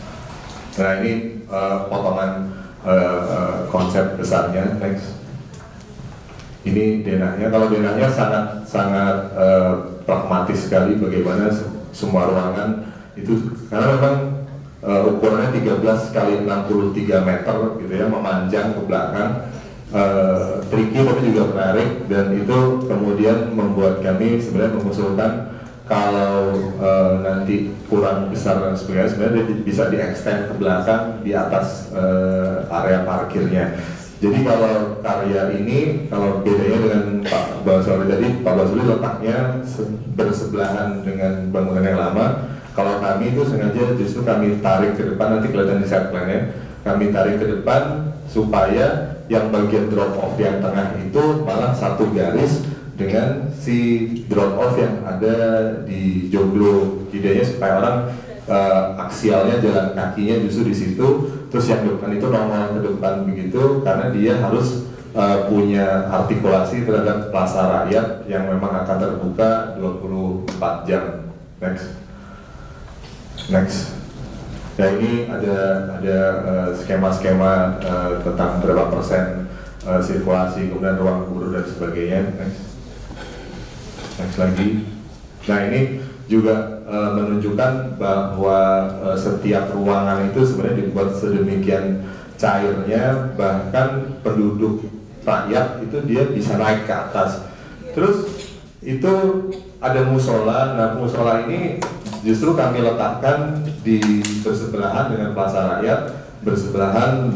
Nah ini potongan konsep besarnya. Next. Ini denahnya. Kalau denahnya sangat pragmatis sekali bagaimana semua ruangan itu, karena memang ukurannya 13 kali 63 meter gitu ya, memanjang ke belakang, tricky tapi juga menarik, dan itu kemudian membuat kami sebenarnya mengusulkan kalau nanti kurang besar dan sebagainya, sebenarnya bisa di-extend ke belakang di atas area parkirnya. Jadi kalau karya ini, kalau bedanya dengan Pak Basuli tadi, Pak Basuli letaknya bersebelahan dengan bangunan yang lama. Kalau kami itu sengaja justru kami tarik ke depan, nanti kelihatan di set plan-nya, kami tarik ke depan supaya yang bagian drop off yang tengah itu malah satu garis dengan si drop off yang ada di joglo. Idenya supaya orang aksialnya jalan kakinya justru di situ, terus yang depan itu nongol ke depan begitu, karena dia harus punya artikulasi terhadap plaza rakyat yang memang akan terbuka 24 jam. Next. Ya ini ada skema-skema tentang berapa persen sirkulasi, kemudian ruang guru dan sebagainya. Next lagi. Nah ini juga menunjukkan bahwa setiap ruangan itu sebenarnya dibuat sedemikian cairnya, bahkan penduduk rakyat itu dia bisa naik ke atas. Terus itu ada musola. Nah musola ini justru kami letakkan di bersebelahan dengan plaza rakyat, bersebelahan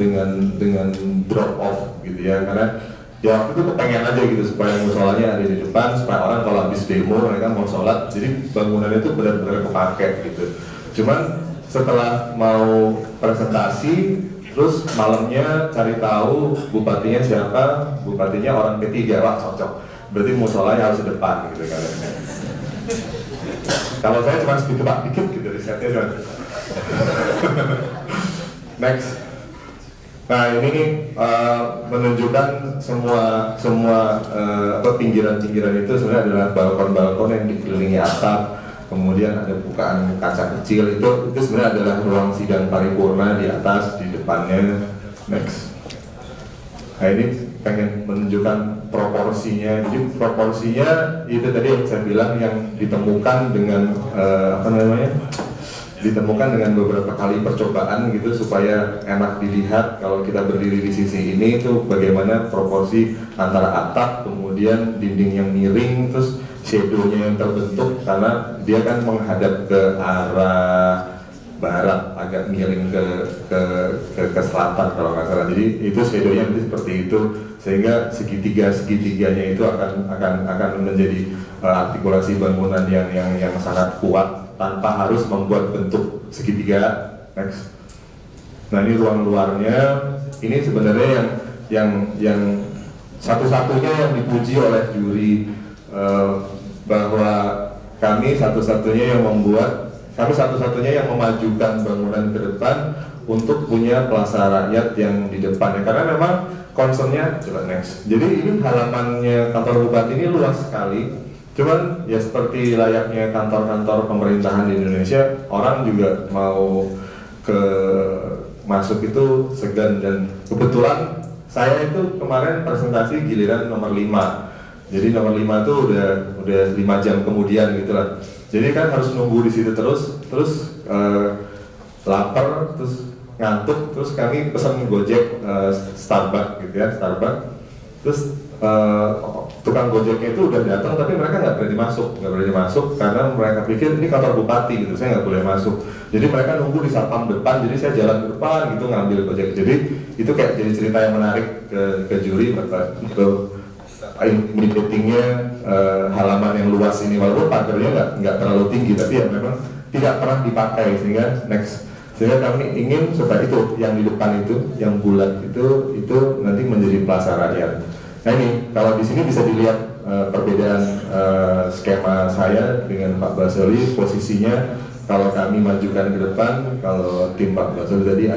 dengan drop off gitu ya, karena ya waktu itu kepengen aja gitu supaya musolanya ada di depan, supaya orang kalau habis demo mereka mau sholat, jadi bangunannya itu benar-benar kepake gitu. Cuman setelah mau presentasi, terus malamnya cari tahu bupatinya siapa, bupatinya orang P3, wah cocok, berarti musolanya harus di depan gitu kan. Kalau saya cuma segitu pak dikit gitu risetnya kan. Next. Nah ini menunjukkan semua pinggiran-pinggiran itu sebenarnya adalah balkon-balkon yang dikelilingi atap, kemudian ada bukaan kaca kecil, itu sebenarnya adalah ruang sidang paripurna di atas, di depannya. Next. Nah ini pengen menunjukkan proporsinya. Jadi proporsinya itu tadi yang saya bilang, yang ditemukan dengan ditemukan dengan beberapa kali percobaan gitu supaya enak dilihat kalau kita berdiri di sisi ini itu bagaimana proporsi antara atap, kemudian dinding yang miring, terus shadow-nya yang terbentuk karena dia kan menghadap ke arah barat, agak miring ke selatan kalau nggak salah. Jadi itu shadow-nya nanti seperti itu, sehingga segitiganya itu akan menjadi artikulasi bangunan yang sangat kuat tanpa harus membuat bentuk segitiga. Next. Nah ini ruang luarnya, ini sebenarnya yang satu-satunya yang dipuji oleh juri, bahwa kami satu-satunya yang memajukan bangunan ke depan untuk punya plaza rakyat yang di depannya, karena memang concernnya, coba next. Jadi ini halamannya kantor bupati ini luas sekali, Cuman ya seperti layaknya kantor-kantor pemerintahan di Indonesia, orang juga mau masuk itu segan, dan kebetulan saya itu kemarin presentasi giliran nomor 5. Jadi nomor 5 itu udah 5 jam kemudian gitu lah. Jadi kan harus nunggu di situ terus lapar, terus ngantuk, terus kami pesan Gojek Starbucks gitu ya, Starbucks. Terus tukang Gojeknya itu udah datang, tapi mereka nggak berani masuk karena mereka pikir ini kantor bupati gitu, saya nggak boleh masuk. Jadi mereka nunggu di satpam depan, jadi saya jalan ke depan gitu ngambil Gojek. Jadi itu kayak jadi cerita yang menarik ke juri, ke intimidatingnya halaman yang luas ini, walaupun pagarnya nggak terlalu tinggi, tapi ya memang tidak pernah dipakai, sehingga kami ingin supaya itu yang di depan itu, yang bulat itu nanti menjadi plaza rakyat. Nah ini kalau di sini bisa dilihat perbedaan skema saya dengan Pak Basoli, posisinya kalau kami majukan ke depan, kalau tim Pak Basoli tadi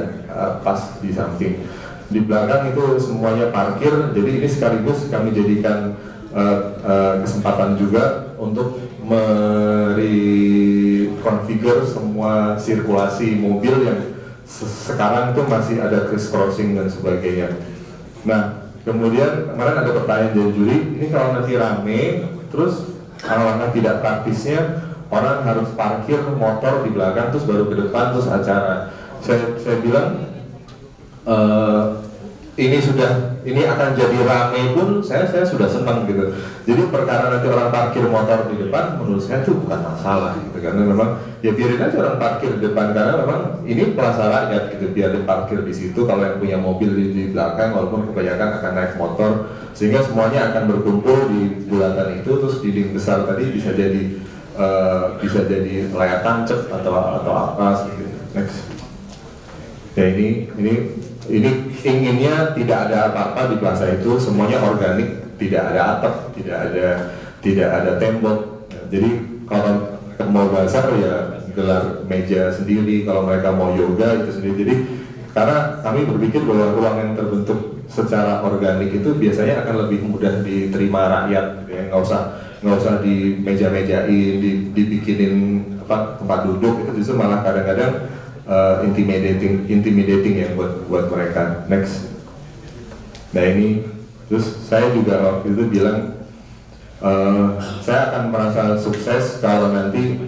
pas di samping. Di belakang itu semuanya parkir, jadi ini sekaligus kami jadikan kesempatan juga untuk mereconfigure semua sirkulasi mobil yang sekarang itu masih ada criss crossing dan sebagainya. Nah, kemudian kemarin ada pertanyaan dari juri, ini kalau nanti rame, terus alangkah tidak praktisnya orang harus parkir motor di belakang terus baru ke depan terus acara. Saya bilang ini akan jadi rame pun saya sudah senang gitu. Jadi perkara nanti orang parkir motor di depan menurut saya itu bukan masalah gitu, karena memang ya biarin aja orang parkir di depan, karena memang ini plaza rakyat gitu, biar diparkir di situ. Kalau yang punya mobil di belakang, walaupun kebanyakan akan naik motor, sehingga semuanya akan berkumpul di bulatan itu, terus dinding besar tadi bisa jadi layar tancap atau apa gitu. Next. Ya ini inginnya tidak ada apa-apa di plaza itu, semuanya organik, tidak ada atap, tidak ada tembok. Jadi kalau mau bazar ya gelar meja sendiri, kalau mereka mau yoga itu sendiri. Jadi karena kami berpikir bahwa ruang yang terbentuk secara organik itu biasanya akan lebih mudah diterima rakyat, gitu ya. Nggak usah di meja-mejain, dibikinin tempat duduk, itu justru malah kadang-kadang intimidating ya buat mereka. Next. Nah ini, terus saya juga waktu itu bilang saya akan merasa sukses kalau nanti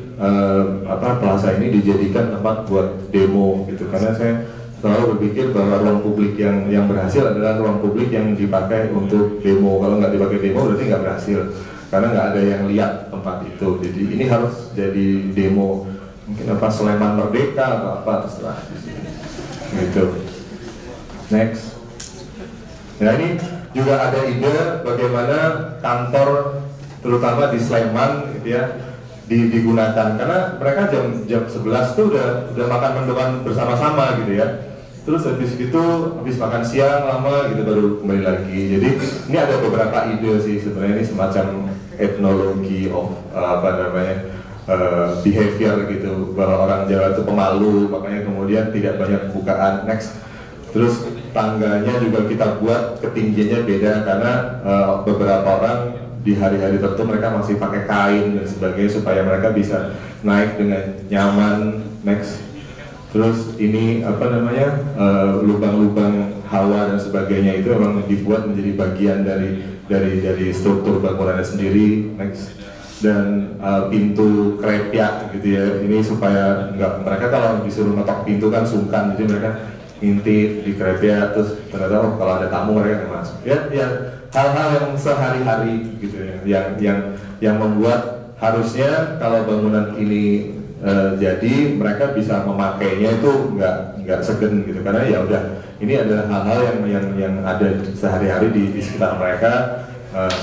plaza ini dijadikan tempat buat demo gitu, karena saya selalu berpikir bahwa ruang publik yang berhasil adalah ruang publik yang dipakai untuk demo. Kalau nggak dipakai demo berarti nggak berhasil, karena nggak ada yang lihat tempat itu. Jadi ini harus jadi demo. Mungkin Sleman Merdeka atau apa terserah gitu. Next. Nah ini juga ada ide bagaimana kantor terutama di Sleman gitu ya digunakan, karena mereka jam 11 tuh udah makan mendoan bersama-sama gitu ya. Terus habis makan siang lama gitu baru kembali lagi. Jadi ini ada beberapa ide sih sebenarnya, ini semacam etnologi of behavior gitu, bahwa orang Jawa itu pemalu, makanya kemudian tidak banyak bukaan. Next. Terus tangganya juga kita buat ketinggiannya beda, karena beberapa orang di hari-hari tertentu mereka masih pakai kain dan sebagainya supaya mereka bisa naik dengan nyaman. Next. Terus ini lubang-lubang hawa dan sebagainya itu memang dibuat menjadi bagian dari struktur bangunannya sendiri. Next. Dan pintu krepyak gitu ya, ini supaya mereka kalau disuruh ngetok pintu kan sungkan, jadi mereka ngintip di krepyak, terus ternyata kalau ada tamu mereka nggak masuk. Ya hal-hal yang sehari-hari gitu ya, yang membuat harusnya kalau bangunan ini jadi mereka bisa memakainya itu nggak segen gitu, karena ya udah ini adalah hal-hal yang ada sehari-hari di sekitar mereka.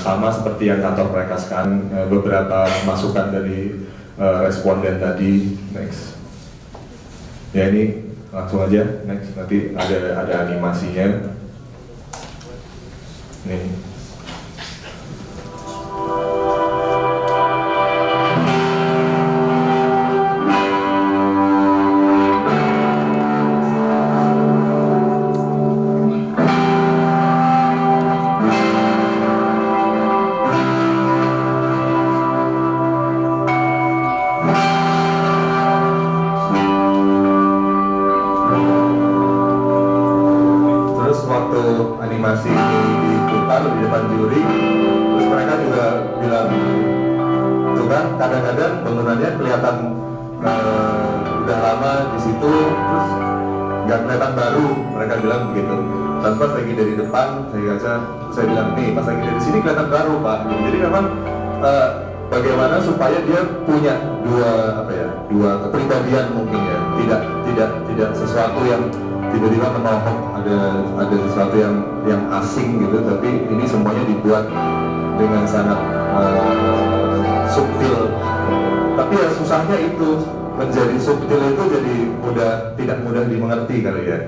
Sama seperti yang kantor mereka sekarang. Beberapa masukan dari responden tadi. Next. Ya ini langsung aja. Next. Nanti ada animasinya. Nih. kadang-kadang bangunannya kelihatan udah lama di situ, terus nggak kelihatan baru, mereka bilang begitu. Dan pas lagi dari depan saya kaca, saya bilang nih pas lagi dari sini kelihatan baru Pak. Jadi memang bagaimana supaya dia punya dua kepribadian mungkin ya, tidak sesuatu yang tiba-tiba menohok, ada sesuatu yang asing gitu, tapi ini semuanya dibuat dengan sangat subtil. Tapi ya susahnya itu, menjadi subtil itu jadi tidak mudah dimengerti kali ya,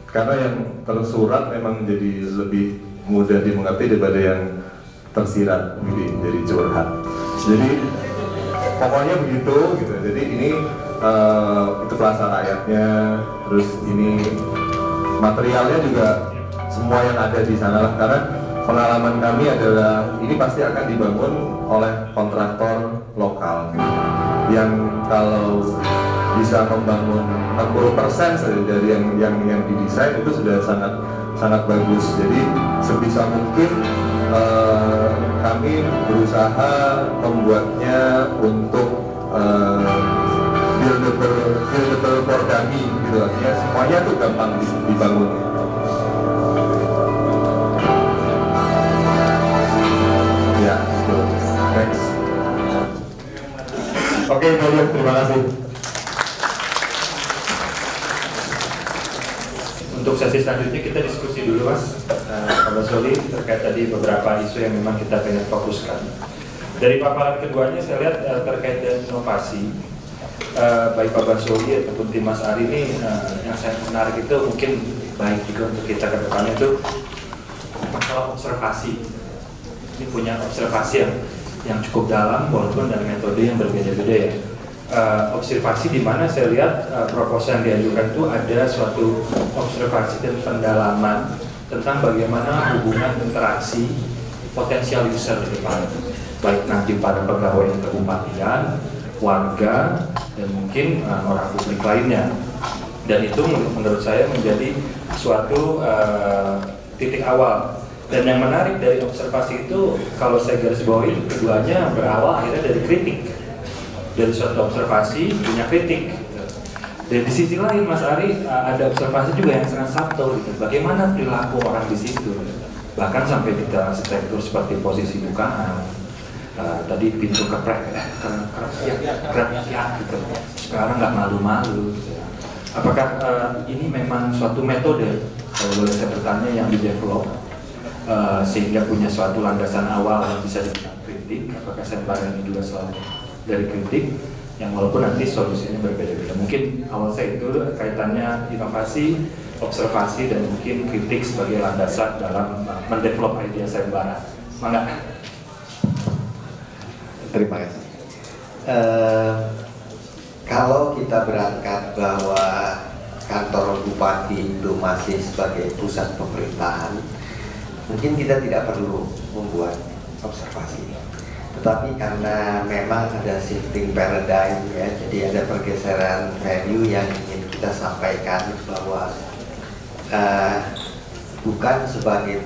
karena yang tersurat memang jadi lebih mudah dimengerti daripada yang tersirat gitu, jadi curhat. Jadi pokoknya begitu gitu. Jadi ini itu Plaza Rakyatnya, terus ini materialnya juga semua yang ada di sana, karena pengalaman kami adalah ini pasti akan dibangun oleh kontraktor lokal gitu, yang kalau bisa membangun 60% saja dari yang didesain itu sudah sangat bagus. Jadi sebisa mungkin kami berusaha membuatnya untuk buildable for kami gitu, artinya semuanya tuh gampang dibangun. Ya, betul. Thanks. Oke, terima kasih. Untuk sesi selanjutnya kita diskusi dulu Mas Pak Basoli terkait tadi beberapa isu yang memang kita pengen fokuskan. Dari paparan keduanya saya lihat terkait dengan inovasi, baik Pak Basoli ataupun tim Mas Ari ini yang saya menarik itu mungkin baik juga untuk kita ke depannya itu masalah observasi. Ini punya observasi yang cukup dalam walaupun dan metode yang berbeda-beda ya. Observasi di mana saya lihat proposal yang diajukan itu ada suatu observasi dan pendalaman tentang bagaimana hubungan interaksi potensial user di depan, baik nanti pada pegawai kebupatian, warga, dan mungkin orang publik lainnya. Dan itu menurut saya menjadi suatu titik awal. Dan yang menarik dari observasi itu, kalau saya garis bawahi, keduanya berawal akhirnya dari kritik. Dari suatu observasi punya kritik. Dan di sisi lain Mas Ari ada observasi juga yang sangat subtle gitu. Bagaimana perilaku orang di situ. Bahkan sampai di arsitektur seperti posisi bukaan, tadi pintu keprek gitu. Sekarang nggak malu-malu. Apakah ini memang suatu metode, kalau boleh saya bertanya, yang di-develop sehingga punya suatu landasan awal yang bisa dibilang kritik? Apakah sayembara ini juga selalu dari kritik yang walaupun nanti solusinya berbeda-beda? Mungkin awal saya itu kaitannya inovasi, observasi, dan mungkin kritik sebagai landasan dalam mendevelop ide sayembara. Mangga. Terima kasih. Kalau kita berangkat bahwa kantor bupati itu masih sebagai pusat pemerintahan, mungkin kita tidak perlu membuat observasi. Tetapi karena memang ada shifting paradigm ya, jadi ada pergeseran value yang ingin kita sampaikan bahwa bukan sebagai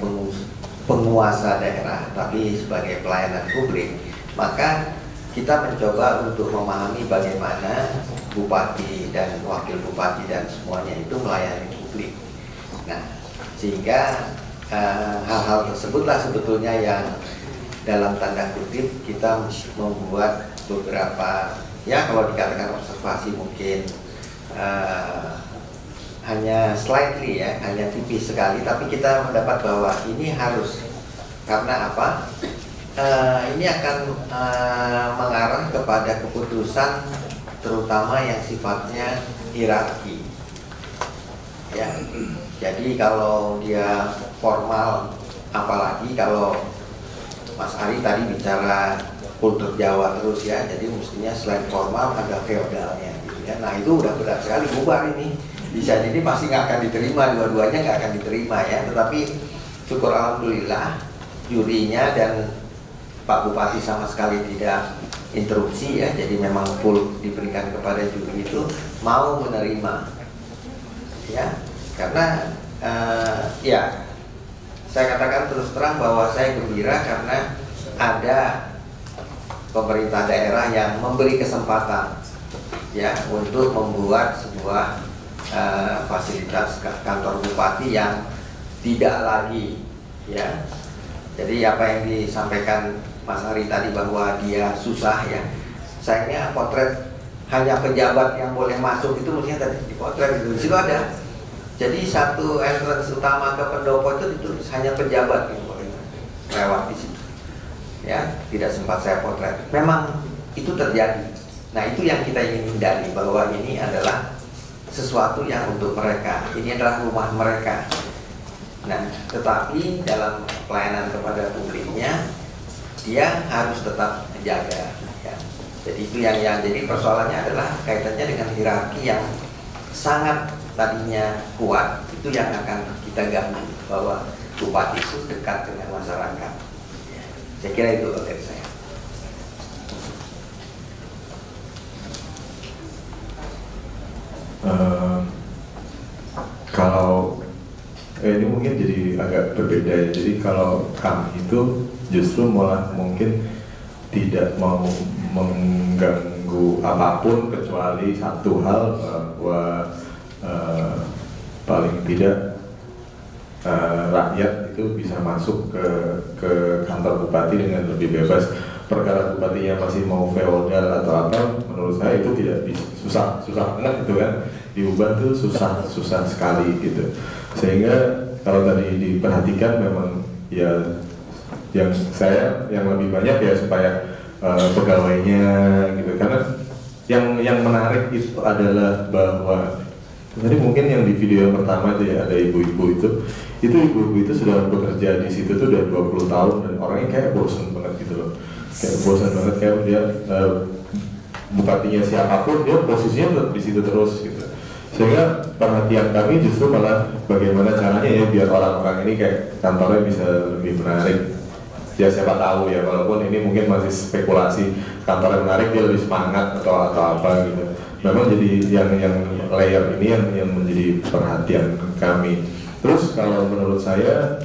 penguasa daerah, tapi sebagai pelayanan publik, maka kita mencoba untuk memahami bagaimana bupati dan wakil bupati dan semuanya itu melayani publik. Nah, sehingga hal-hal tersebutlah sebetulnya yang dalam tanda kutip kita membuat beberapa, ya kalau dikatakan observasi mungkin hanya slightly ya, hanya tipis sekali, tapi kita mendapat bahwa ini harus, karena apa? Ini akan mengarah kepada keputusan terutama yang sifatnya hierarki ya. Jadi kalau dia formal, apalagi kalau Mas Ari tadi bicara kultur Jawa terus ya, jadi mestinya selain formal ada feodalnya gitu ya. Nah itu udah berat sekali, bubar ini. Bisa jadi pasti nggak akan diterima, dua-duanya nggak akan diterima ya. Tetapi syukur alhamdulillah jurinya dan Pak Bupati sama sekali tidak interupsi ya, jadi memang full diberikan kepada juri itu mau menerima ya, karena ya saya katakan terus terang bahwa saya gembira karena ada pemerintah daerah yang memberi kesempatan ya untuk membuat sebuah fasilitas kantor bupati yang tidak lagi ya. Jadi apa yang disampaikan Mas Ari tadi bahwa dia susah ya, sayangnya potret hanya pejabat yang boleh masuk itu mestinya tadi dipotret di situ ada. Jadi satu entrance utama ke pendopo itu ditulis hanya pejabat yang boleh lewat di situ. Ya, tidak sempat saya potret. Memang itu terjadi. Nah, itu yang kita ingin hindari, bahwa ini adalah sesuatu yang untuk mereka. Ini adalah rumah mereka. Nah, tetapi dalam pelayanan kepada publiknya dia harus tetap menjaga ya. Jadi itu yang jadi persoalannya adalah kaitannya dengan hierarki yang sangat tadinya kuat, itu yang akan kita ganggu, bahwa bupati itu dekat dengan masyarakat ya. Saya kira itu dari saya. Kalau ini mungkin jadi agak berbeda ya. Jadi kalau kami itu justru malah mungkin tidak mau mengganggu apapun kecuali satu hal, bahwa paling tidak rakyat itu bisa masuk ke kantor bupati dengan lebih bebas. Perkara bupatinya masih mau feodal atau apa, menurut saya itu tidak bisa, susah banget gitu kan, diubah tuh susah sekali gitu. Sehingga kalau tadi diperhatikan memang ya yang lebih banyak ya supaya pegawainya gitu, karena yang menarik itu adalah bahwa tadi mungkin yang di video yang pertama itu ya ada ibu-ibu ibu-ibu itu sudah bekerja di situ tuh udah 20 tahun dan orangnya kayak bosan banget gitu loh, kayak bosan banget, kayak dia bupatinya siapapun dia posisinya tetap di situ terus gitu. Sehingga perhatian kami justru malah bagaimana caranya ya biar orang-orang ini kayak kantornya bisa lebih menarik. Ya siapa tahu ya, walaupun ini mungkin masih spekulasi, kantornya menarik dia lebih semangat atau apa gitu. Memang jadi yang layer ini yang menjadi perhatian kami. Terus kalau menurut saya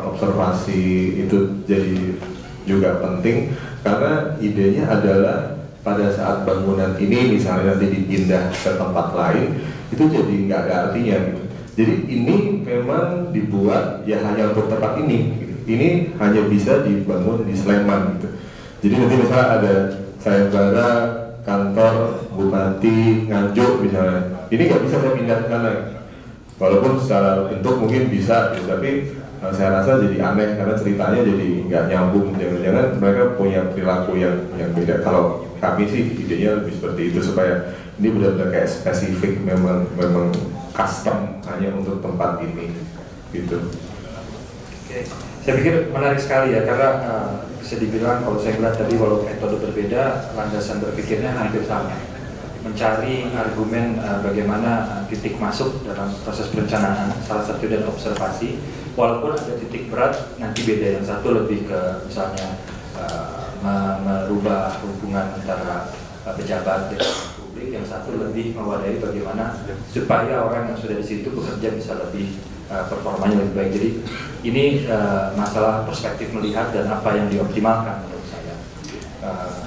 observasi itu jadi juga penting, karena idenya adalah pada saat bangunan ini misalnya nanti dipindah ke tempat lain, itu jadi nggak ada artinya gitu. Jadi ini memang dibuat ya hanya untuk tempat ini gitu. Ini hanya bisa dibangun di Sleman gitu. Jadi nanti misalnya ada sayembara kantor bupati Nganjuk misalnya, ini nggak bisa saya pindah ke sana. Walaupun secara bentuk mungkin bisa gitu, tapi saya rasa jadi aneh karena ceritanya jadi nggak nyambung. Jangan-jangan mereka punya perilaku yang beda. Kalau kami sih idenya lebih seperti itu, supaya ini benar-benar kayak spesifik, memang custom hanya untuk tempat ini gitu. Oke. Saya pikir menarik sekali ya, karena bisa dibilang kalau saya bilang tadi walau metode berbeda, landasan berpikirnya hampir sama. Mencari argumen bagaimana titik masuk dalam proses perencanaan, salah satu dan observasi. Walaupun ada titik berat, nanti beda, yang satu lebih ke misalnya merubah hubungan antara pejabat dan publik, yang satu lebih mewadahi bagaimana supaya orang yang sudah di situ bekerja bisa lebih performanya lebih baik. Jadi ini masalah perspektif melihat dan apa yang dioptimalkan menurut saya.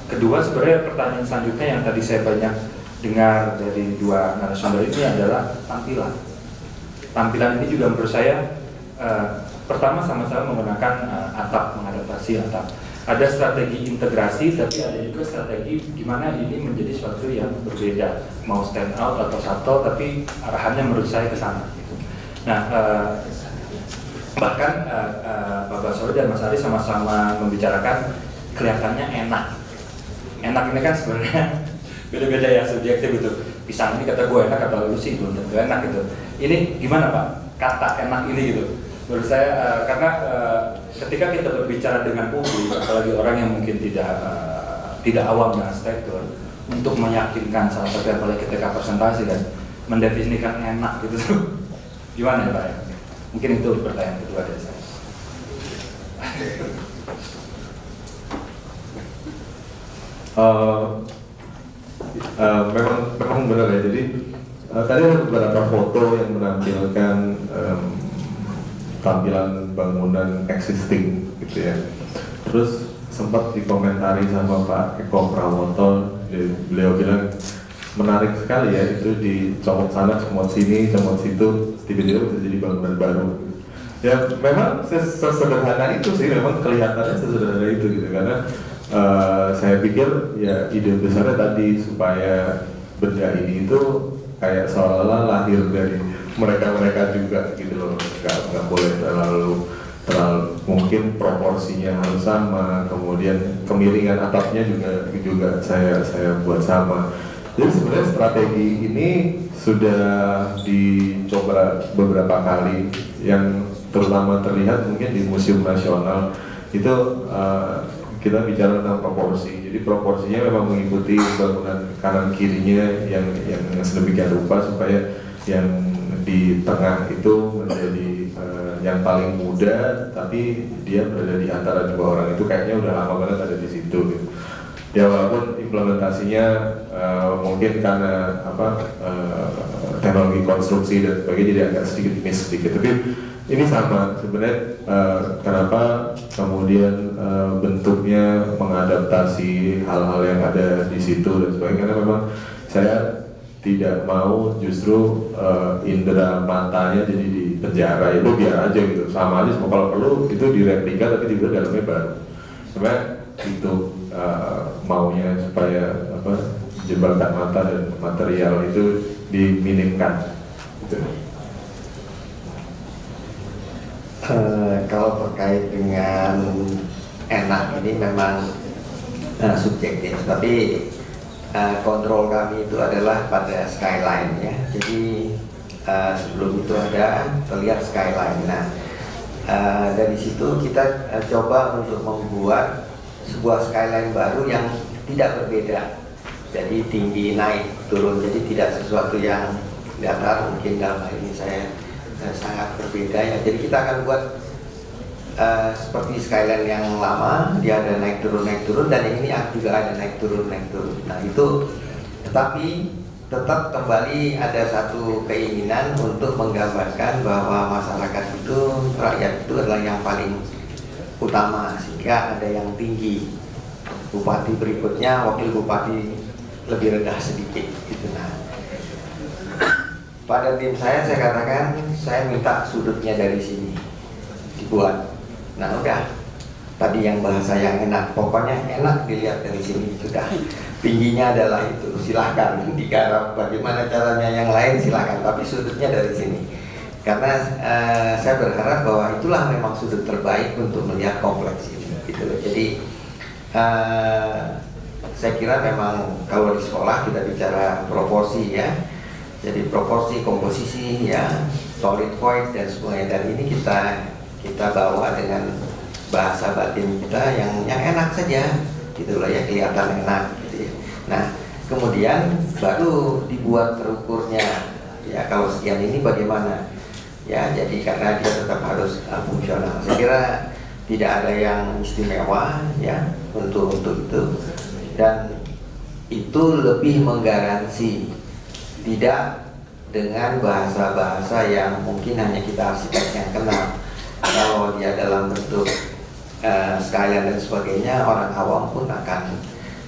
Kedua, sebenarnya pertanyaan selanjutnya yang tadi saya banyak dengar dari dua narasumber ini adalah tampilan. Tampilan ini juga menurut saya pertama sama-sama menggunakan atap, mengadaptasi atap. Ada strategi integrasi, tapi ada juga strategi gimana ini menjadi sesuatu yang berbeda, mau stand out atau subtle, tapi arahannya menurut saya ke sana. Nah, bahkan Pak Basori dan Mas Ari sama-sama membicarakan kelihatannya enak. Enak ini kan sebenarnya beda-beda ya, subjektif gitu. Pisang ini kata gue enak, kata lu sih belum tentu enak gitu. Ini gimana Pak, kata enak ini gitu? Menurut saya karena ketika kita berbicara dengan publik, apalagi orang yang mungkin tidak awam dengan arsitektur, untuk meyakinkan salah satu yang paling ketika presentasi dan mendefinisikan enak gitu, gimana ya Pak? Mungkin itu pertanyaan kedua dari saya. Memang benar ya. Jadi tadi ada beberapa foto yang menampilkan tampilan bangunan existing gitu ya. Terus sempat dikomentari sama Pak Eko Prawoto, beliau bilang menarik sekali ya, itu dicomot sana, comot sini, comot situ, tiba-tiba bisa jadi bangunan baru. Ya memang sesederhana itu sih, memang kelihatannya sesederhana itu gitu, karena saya pikir ya ide besarnya tadi supaya benda ini itu kayak seolah-olah lahir dari mereka juga gitu loh, nggak boleh terlalu mungkin proporsinya harus sama, kemudian kemiringan atapnya juga saya buat sama. Jadi sebenarnya strategi ini sudah dicoba beberapa kali, yang terutama terlihat mungkin di Museum Nasional itu kita bicara tentang proporsi. Jadi proporsinya memang mengikuti bangunan kanan kirinya yang sedemikian rupa supaya yang di tengah itu menjadi yang paling muda, tapi dia berada di antara dua orang itu kayaknya udah lama banget ada di situ gitu. Ya walaupun implementasinya mungkin karena teknologi konstruksi dan sebagainya jadi agak sedikit miss sedikit, tapi ini sama sebenarnya. Kenapa kemudian bentuknya mengadaptasi hal-hal yang ada di situ dan sebagainya, karena memang saya tidak mau justru indera matanya jadi di penjara, itu biar aja gitu, sama aja semua, kalau perlu itu direplika tapi juga dalamnya baru. Sebenarnya itu maunya supaya jebakan mata dan material itu diminimkan gitu. Kalau terkait dengan enak ini memang subjektif, tapi kontrol kami itu adalah pada skyline ya. Jadi sebelum itu ada terlihat skyline. Nah dari situ kita coba untuk membuat sebuah skyline baru yang tidak berbeda. Jadi tinggi naik turun, jadi tidak sesuatu yang datar. Mungkin dalam hal ini saya sangat berbeda ya. Jadi kita akan buat seperti skyline yang lama, dia ada naik turun, dan ini juga ada naik turun. Nah itu, tetapi tetap kembali ada satu keinginan untuk menggambarkan bahwa masyarakat itu, rakyat itu adalah yang paling utama, sehingga ada yang tinggi, bupati berikutnya, wakil bupati lebih rendah sedikit gitu. Nah pada tim saya katakan saya minta sudutnya dari sini dibuat. Nah udah, tadi yang bahasa yang enak, pokoknya enak dilihat dari sini, sudah tingginya adalah itu, silahkan digarap bagaimana caranya yang lain silahkan, tapi sudutnya dari sini. Karena saya berharap bahwa itulah memang sudut terbaik untuk melihat kompleks ini gitu. Jadi saya kira memang kalau di sekolah kita bicara proporsi ya, jadi proporsi, komposisi ya, solid void dan semuanya, dan ini kita bawa dengan bahasa batin kita yang enak saja gitu loh ya, kelihatan enak gitu ya. Nah kemudian baru dibuat terukurnya ya, kalau sekian ini bagaimana ya, jadi karena dia tetap harus fungsional. Saya kira tidak ada yang istimewa ya untuk itu, dan itu lebih menggaransi, tidak dengan bahasa-bahasa yang mungkin hanya kita arsitek yang kenal. Kalau dia dalam bentuk skyline dan sebagainya, orang awam pun akan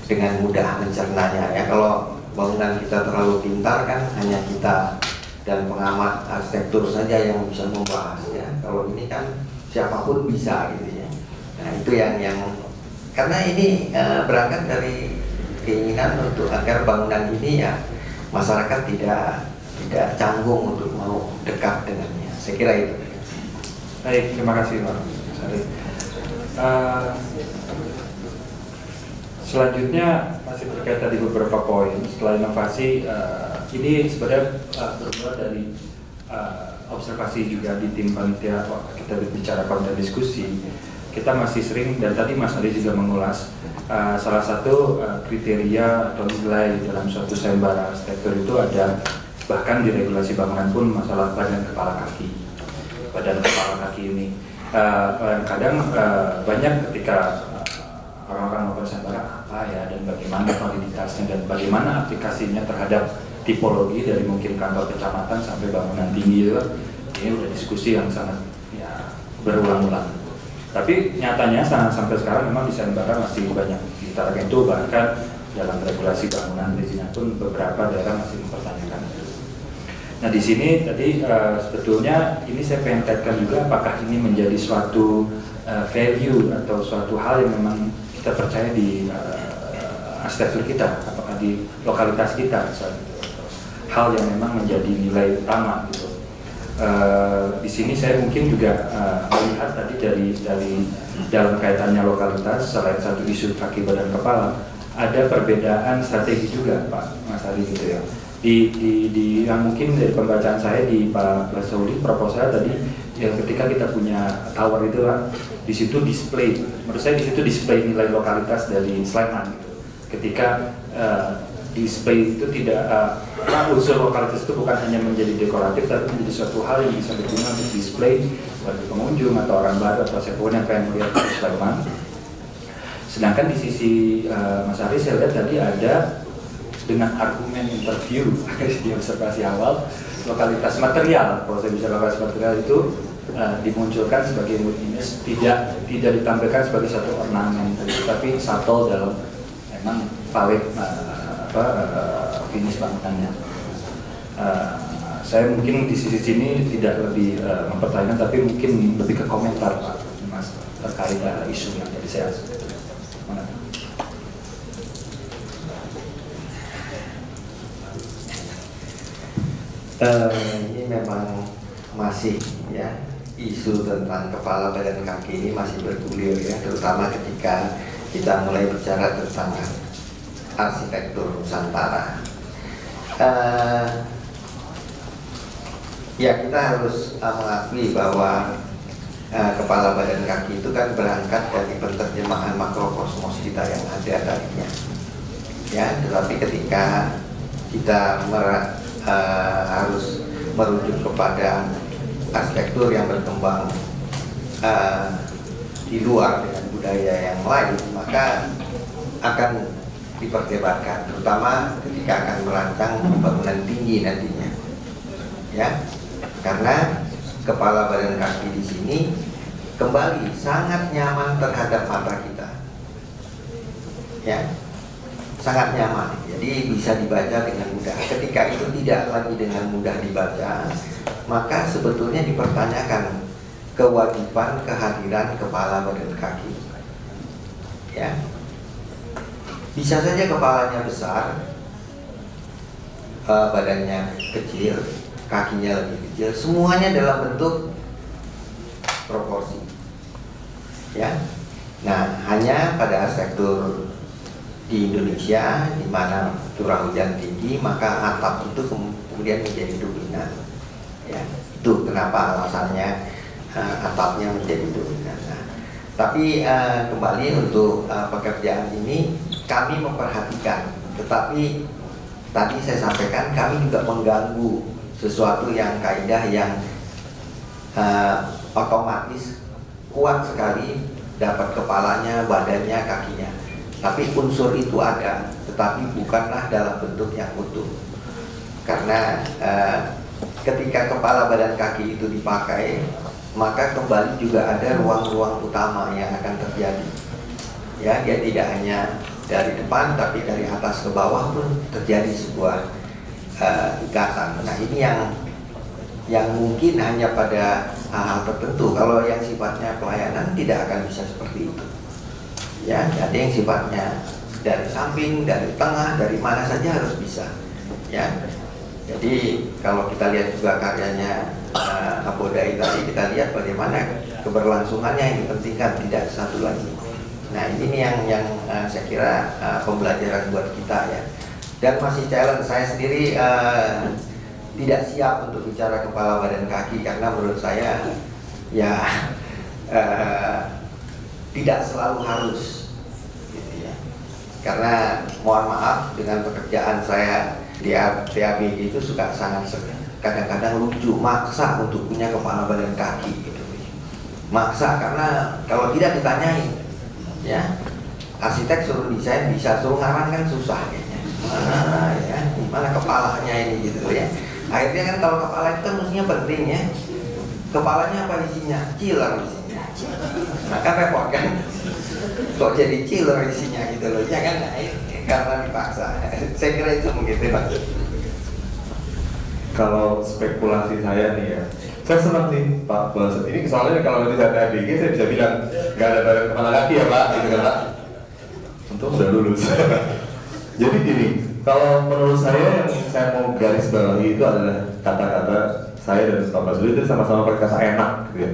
dengan mudah mencernanya ya. Kalau bangunan kita terlalu pintar kan hanya kita dan pengamat arsitektur saja yang bisa membahas ya. Kalau ini kan siapapun bisa gitu ya. Nah itu yang karena ini berangkat dari keinginan untuk agar bangunan ini ya masyarakat tidak canggung untuk mau dekat dengannya. Saya kira itu. Baik, terima kasih Pak Sari. Selanjutnya masih terkait tadi beberapa poin. Setelah inovasi, ini sebenarnya bermula dari observasi juga di tim panitia. Kita berbicara pada diskusi, kita masih sering, dan tadi Mas Adi juga mengulas, salah satu kriteria atau nilai dalam suatu sayembara arsitektur itu ada, bahkan di regulasi bangunan pun, masalah badan kepala kaki. Badan kepala kaki ini kadang banyak ketika orang-orang melakukan sayembara apa ya, dan bagaimana validitasnya, dan bagaimana aplikasinya terhadap tipologi dari mungkin kantor kecamatan sampai bangunan tinggi itu. Ini udah diskusi yang sangat ya berulang-ulang. Tapi nyatanya sampai sekarang memang di sayembara masih banyak ditargetkan itu, bahkan dalam regulasi bangunan perizinan pun beberapa daerah masih mempertanyakan itu. Nah di sini tadi sebetulnya ini saya pengen kaitkan juga, apakah ini menjadi suatu value atau suatu hal yang memang kita percaya di arsitektur kita, apakah di lokalitas kita misalnya, hal yang memang menjadi nilai utama gitu. Di sini saya mungkin juga melihat tadi dari dalam kaitannya lokalitas, selain satu isu kaki badan kepala, ada perbedaan strategi juga Pak Mas Ali gitu ya. Di yang mungkin dari pembacaan saya di Pak Sauli proposal tadi, ya ketika kita punya tower itu lah, di situ display, menurut saya di situ display nilai lokalitas dari Sleman gitu. Ketika display itu tidak unsur lokalitas itu bukan hanya menjadi dekoratif, tapi menjadi suatu hal yang bisa berguna untuk display bagi pengunjung atau orang baru atau siapapun yang pengen melihat Sleman. Sedangkan di sisi Mas Ari saya lihat tadi ada dengan argumen interview di observasi awal, lokalitas material, kalau saya bicara lokalitas material itu dimunculkan sebagai mood image, tidak ditampilkan sebagai satu ornamen, tapi subtle dalam memang palet finish bangunannya. Saya mungkin di sisi sini tidak lebih mempertanyakan, tapi mungkin lebih ke komentar Pak Mas terkait isu yang tadi saya ini memang masih ya, isu tentang kepala badan kaki ini masih bergulir ya, terutama ketika kita mulai bicara tentang arsitektur Nusantara. Ya kita harus mengakui bahwa kepala badan kaki itu kan berangkat dari penerjemahan makrokosmos kita yang ada tadinya ya, tetapi ketika kita harus merujuk kepada arsitektur yang berkembang di luar dengan budaya yang lain, maka akan diperdebatkan, terutama ketika akan merancang bangunan tinggi nantinya ya, karena kepala badan kaki di sini kembali sangat nyaman terhadap mata kita ya, sangat nyaman, jadi bisa dibaca dengan mudah. Ketika itu tidak lagi dengan mudah dibaca, maka sebetulnya dipertanyakan kewajiban kehadiran kepala badan kaki ya. Bisa saja kepalanya besar, badannya kecil, kakinya lebih kecil, semuanya dalam bentuk proporsi ya. Nah hanya pada arsitektur di Indonesia di mana curah hujan tinggi, maka atap itu kemudian menjadi dominan ya. Itu kenapa alasannya atapnya menjadi dominan. Nah, tapi kembali untuk pekerjaan ini kami memperhatikan, tetapi tadi saya sampaikan kami juga mengganggu sesuatu yang kaidah yang otomatis kuat sekali, dapat kepalanya, badannya, kakinya. Tapi unsur itu ada, tetapi bukanlah dalam bentuk yang utuh. Karena ketika kepala badan kaki itu dipakai, maka kembali juga ada ruang-ruang utama yang akan terjadi. Ya, dia tidak hanya dari depan, tapi dari atas ke bawah pun terjadi sebuah ikatan. Nah, ini yang mungkin hanya pada hal-hal tertentu. Kalau yang sifatnya pelayanan tidak akan bisa seperti itu. Ya, ada yang sifatnya dari samping, dari tengah, dari mana saja harus bisa. Ya, jadi kalau kita lihat juga karyanya Abodai tadi, kita lihat bagaimana keberlangsungannya yang dipentingkan, tidak satu lagi. Nah, ini yang saya kira pembelajaran buat kita ya. Dan masih challenge saya sendiri tidak siap untuk bicara kepala badan kaki, karena menurut saya ya tidak selalu harus gitu ya. Karena mohon maaf, dengan pekerjaan saya di TABG itu suka sangat kadang-kadang lucu, maksa untuk punya kepala badan kaki gitu. Maksa, karena kalau tidak ditanyain ya, arsitek suruh desain bisa, suruh ngarang kan susah kayaknya. Ya, gimana kepalanya ini gitu ya. Akhirnya kan kalau kepala itu kan mestinya penting ya. Kepalanya apa isinya? Kecil lah isinya. Maka repot kan, kok jadi chiller isinya gitu loh, jangan naik karena dipaksa. Saya kira itu mungkin Pak. Kalau spekulasi saya nih ya, saya senang sih Pak Bas. Ini soalnya kalau di ADG saya bisa bilang nggak ada badan kepala kaki ya Pak, gitu kan Pak. Untung udah lulus. Jadi gini, kalau menurut saya yang saya mau garis bawahi itu adalah kata-kata saya dan Pak Basuli itu sama-sama pakai kata enak, gitu ya.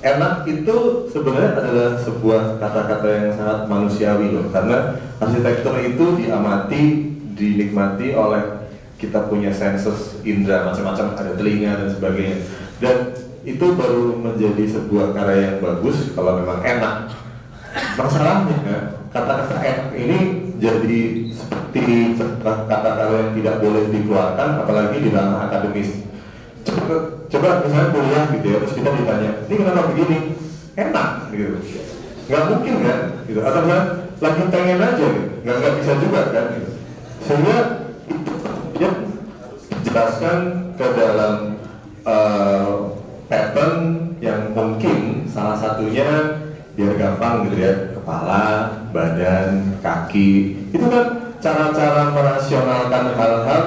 Enak itu sebenarnya adalah sebuah kata-kata yang sangat manusiawi loh, karena arsitektur itu diamati, dinikmati oleh kita punya sensus indera macam-macam, ada telinga dan sebagainya, dan itu baru menjadi sebuah karya yang bagus kalau memang enak. Masalahnya kata-kata enak ini jadi seperti kata-kata yang tidak boleh dikeluarkan, apalagi di ranah akademis. Coba misalnya kuliah gitu ya, terus kita ditanya, ini kenapa begini? Enak gitu, nggak mungkin kan? Gitu. Atau lagi pengen aja, gitu. Nggak bisa juga kan? Gitu. Sehingga dia jelaskan ke dalam pattern yang mungkin salah satunya biar gampang gitu ya, kepala, badan, kaki, itu kan cara-cara merasionalkan hal-hal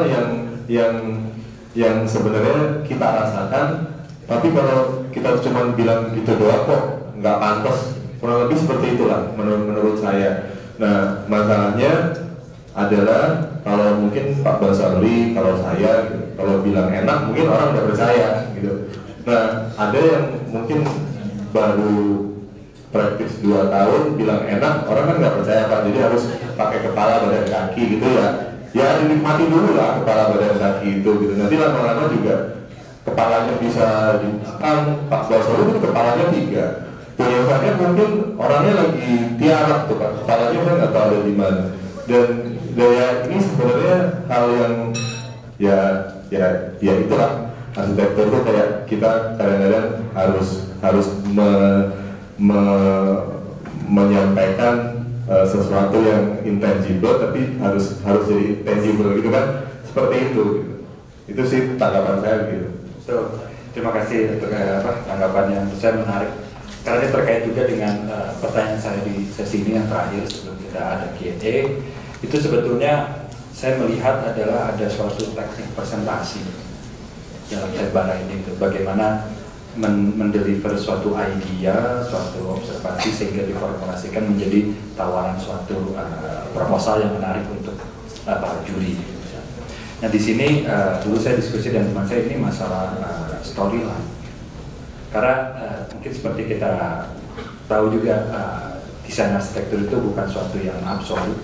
yang sebenarnya kita rasakan, tapi kalau kita cuma bilang gitu doang kok nggak pantas, kurang lebih seperti itulah menurut saya. Nah masalahnya adalah kalau mungkin Pak Basarli, kalau saya gitu, kalau bilang enak mungkin orang nggak percaya gitu. Nah ada yang mungkin baru praktis 2 tahun bilang enak, orang kan nggak percaya Pak, jadi harus pakai kepala badan kaki gitu ya. Ya dinikmati dulu lah kepala badan kaki itu gitu. Nanti lama-lama juga kepalanya bisa dimakan. Pak Basarli itu kepalanya 3. Punya saya mungkin orangnya lagi tiarap tuh Pak, kepalanya kan nggak tahu ada di mana. Dan ya ini sebenarnya hal yang ya itulah arsitektur itu kayak kita kadang-kadang harus menyampaikan sesuatu yang intangible tapi harus jadi tangible gitu kan, seperti itu gitu. Itu sih tanggapan saya gitu. Terima kasih untuk tanggapan yang saya menarik, karena ini terkait juga dengan pertanyaan saya di sesi ini yang terakhir sebelum kita ada Q&A. Itu sebetulnya saya melihat adalah ada suatu teknik presentasi dalam sayembara ini, gitu. Bagaimana mendeliver suatu idea, suatu observasi sehingga diformulasikan menjadi tawaran suatu proposal yang menarik untuk para juri. Nah di sini dulu saya diskusi dengan teman saya, ini masalah storyline. Karena mungkin seperti kita tahu juga desain arsitektur itu bukan suatu yang absolut,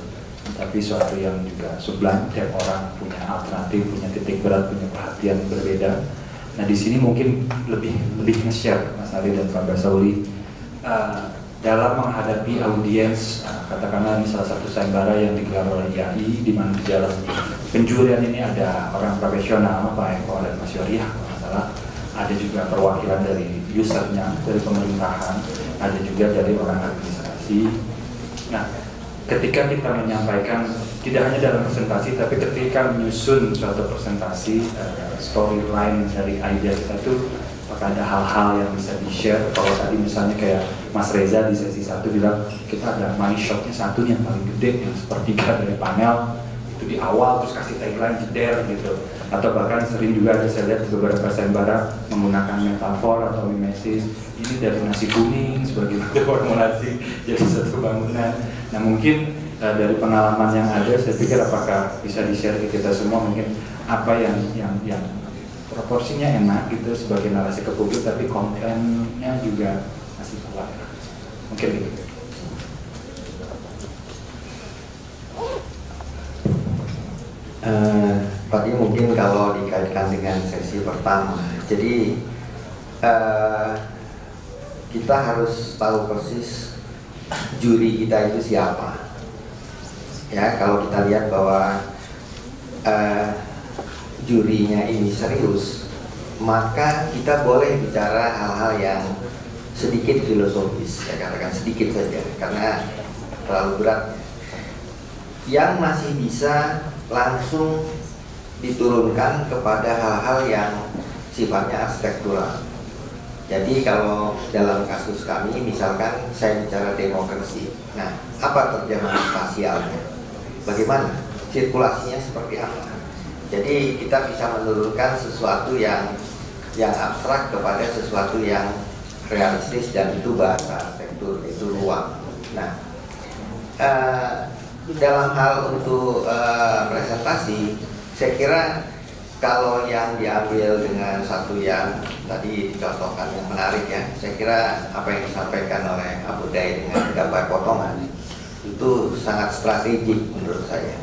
tapi suatu yang juga sublime. Tiap orang punya alternatif, punya titik berat, punya perhatian berbeda. Nah di sini mungkin lebih nge-share Mas Ali dan Pak Basarli dalam menghadapi audiens, katakanlah ini salah satu sayembara yang digelar oleh IAI, di mana di dalam penjurian ini ada orang profesional, Pak Eko dan Mas Yoria, kalau nggak salah. Ada juga perwakilan dari usernya, dari pemerintahan, ada juga dari orang administrasi. Nah, ketika kita menyampaikan, tidak hanya dalam presentasi, tapi ketika menyusun suatu presentasi, storyline dari ide kita itu, apakah ada hal-hal yang bisa di-share? Kalau tadi misalnya kayak Mas Reza di sesi 1 bilang, kita ada money shot-nya satu yang paling gede, yang sepertiga dari panel, itu di awal, terus kasih tagline jeder gitu. Atau bahkan sering juga ada saya lihat beberapa sayembara menggunakan metafor atau mimesis, ini dari nasi kuning sebagai formulasi jadi satu bangunan. Nah mungkin dari pengalaman yang ada, saya pikir apakah bisa di-share ke kita semua, mungkin apa yang proporsinya enak gitu sebagai narasi ke publik, tapi kontennya juga masih kuat. Mungkin gitu. Tadi mungkin kalau dikaitkan dengan sesi pertama, jadi kita harus tahu persis juri kita itu siapa. Ya, kalau kita lihat bahwa jurinya ini serius, maka kita boleh bicara hal-hal yang sedikit filosofis, saya katakan sedikit saja, karena terlalu berat. Yang masih bisa langsung diturunkan kepada hal-hal yang sifatnya arsitektural. Jadi kalau dalam kasus kami, misalkan saya bicara demokrasi, nah apa terjemahan spasialnya? Bagaimana? Sirkulasinya seperti apa? Jadi kita bisa menurunkan sesuatu yang abstrak kepada sesuatu yang realistis, dan itu bahasa arsitektur, itu ruang. Nah, dalam hal untuk presentasi, saya kira kalau yang diambil dengan satu yang tadi dicontohkan yang menarik ya, saya kira apa yang disampaikan oleh Abu Day dengan gambar potongan itu sangat strategik menurut saya.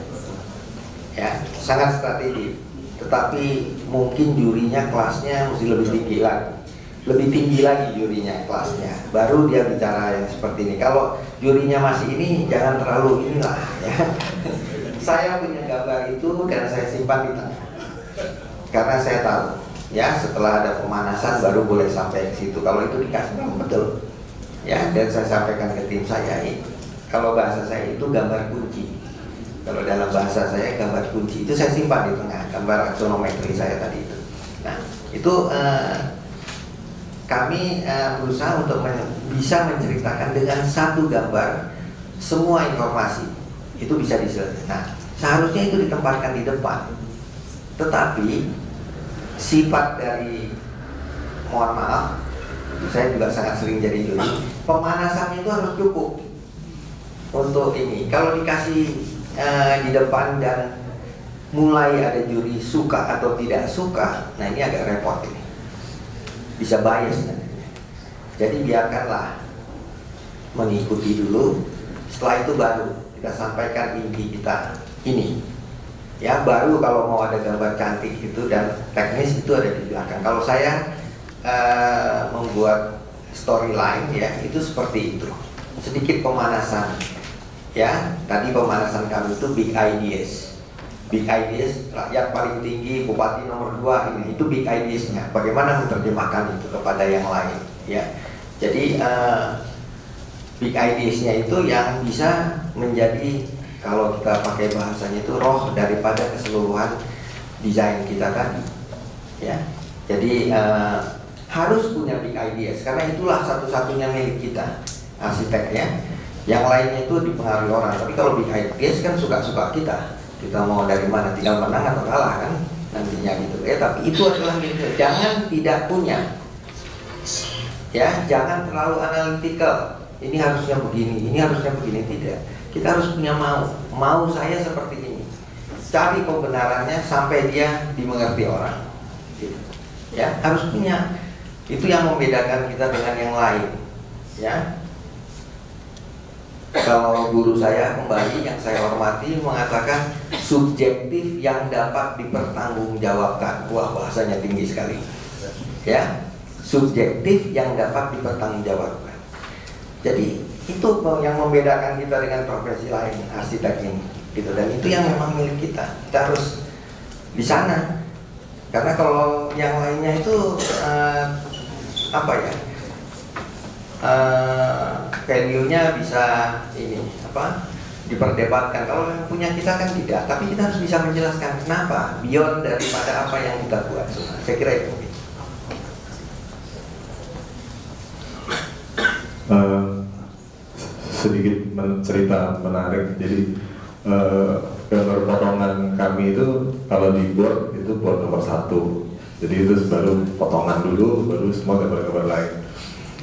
Ya, sangat strategik. Tetapi mungkin jurinya kelasnya mesti lebih tinggi lagi jurinya kelasnya. Baru dia bicara yang seperti ini. Kalau jurinya masih ini, jangan terlalu inilah ya. Saya punya gambar itu dan saya simpan di tengah. Karena saya tahu, ya setelah ada pemanasan baru boleh sampai ke situ. Kalau itu dikasih betul, ya. Dan saya sampaikan ke tim saya, kalau bahasa saya itu gambar kunci. Kalau dalam bahasa saya gambar kunci itu saya simpan di tengah, gambar aksonometri saya tadi itu. Nah, itu kami berusaha untuk bisa menceritakan dengan satu gambar semua informasi itu bisa diselesaikan. Nah, seharusnya itu ditempatkan di depan. Tetapi sifat dari, mohon maaf, saya juga sangat sering jadi juri, pemanasannya itu harus cukup untuk ini. Kalau dikasih di depan dan mulai ada juri suka atau tidak suka, nah ini agak repot ini, bisa bias nantinya. Jadi biarkanlah mengikuti dulu, setelah itu baru kita sampaikan inti kita ini. Ya, baru kalau mau ada gambar cantik itu dan teknis itu ada di belakang. Kalau saya membuat storyline ya, itu seperti itu. Sedikit pemanasan. Ya, tadi pemanasan kami itu big ideas. Big ideas, rakyat paling tinggi, bupati nomor 2 ini, itu big ideas-nya. Bagaimana menerjemahkan itu kepada yang lain, ya. Jadi big ideas-nya itu yang bisa menjadi, kalau kita pakai bahasanya itu roh daripada keseluruhan desain kita tadi, ya. Jadi harus punya big ideas, karena itulah satu-satunya milik kita, arsitek ya. Yang lainnya itu dipengaruhi orang. Tapi kalau big ideas kan suka-suka kita. Kita mau dari mana, tinggal menang atau kalah kan nantinya gitu. Tapi itu adalah milik kita. Jangan tidak punya. Ya, jangan terlalu analytical. Ini harusnya begini, ini harusnya begini, tidak. Kita harus punya mau saya seperti ini. Cari pembenarannya sampai dia dimengerti orang. Gitu. Ya, harus punya. Itu yang membedakan kita dengan yang lain. Ya. Kalau guru saya kembali yang saya hormati mengatakan subjektif yang dapat dipertanggungjawabkan. Wah, bahasanya tinggi sekali. Ya, subjektif yang dapat dipertanggungjawabkan. Jadi itu yang membedakan kita dengan profesi lain, arsitek ini, gitu. Dan itu yang memang milik kita. Kita harus di sana. Karena kalau yang lainnya itu apa ya? Value-nya bisa ini diperdebatkan. Kalau yang punya kita kan tidak, tapi kita harus bisa menjelaskan kenapa beyond daripada apa yang kita buat. Saya kira itu. Sedikit cerita menarik. Jadi gambar potongan kami itu kalau di board itu board nomor 1. Jadi itu baru potongan dulu, baru semua gambar-gambar lain.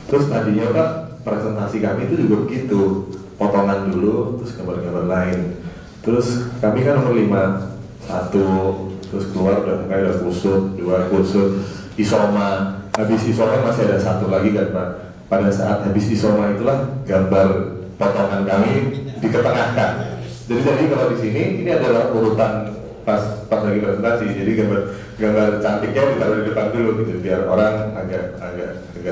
Terus tadinya Pak, presentasi kami itu juga begitu, potongan dulu, terus gambar-gambar lain. Terus kami kan nomor 5, 1, terus keluar udah kayak ada kusut, 2 kusut, isoma. Habis isoma masih ada 1 lagi kan Pak. Pada saat habis isoma itulah gambar potongan kami diketengahkan. Jadi kalau di sini ini adalah urutan pas lagi presentasi. Jadi gambar cantiknya ditaruh di depan dulu gitu, biar orang agak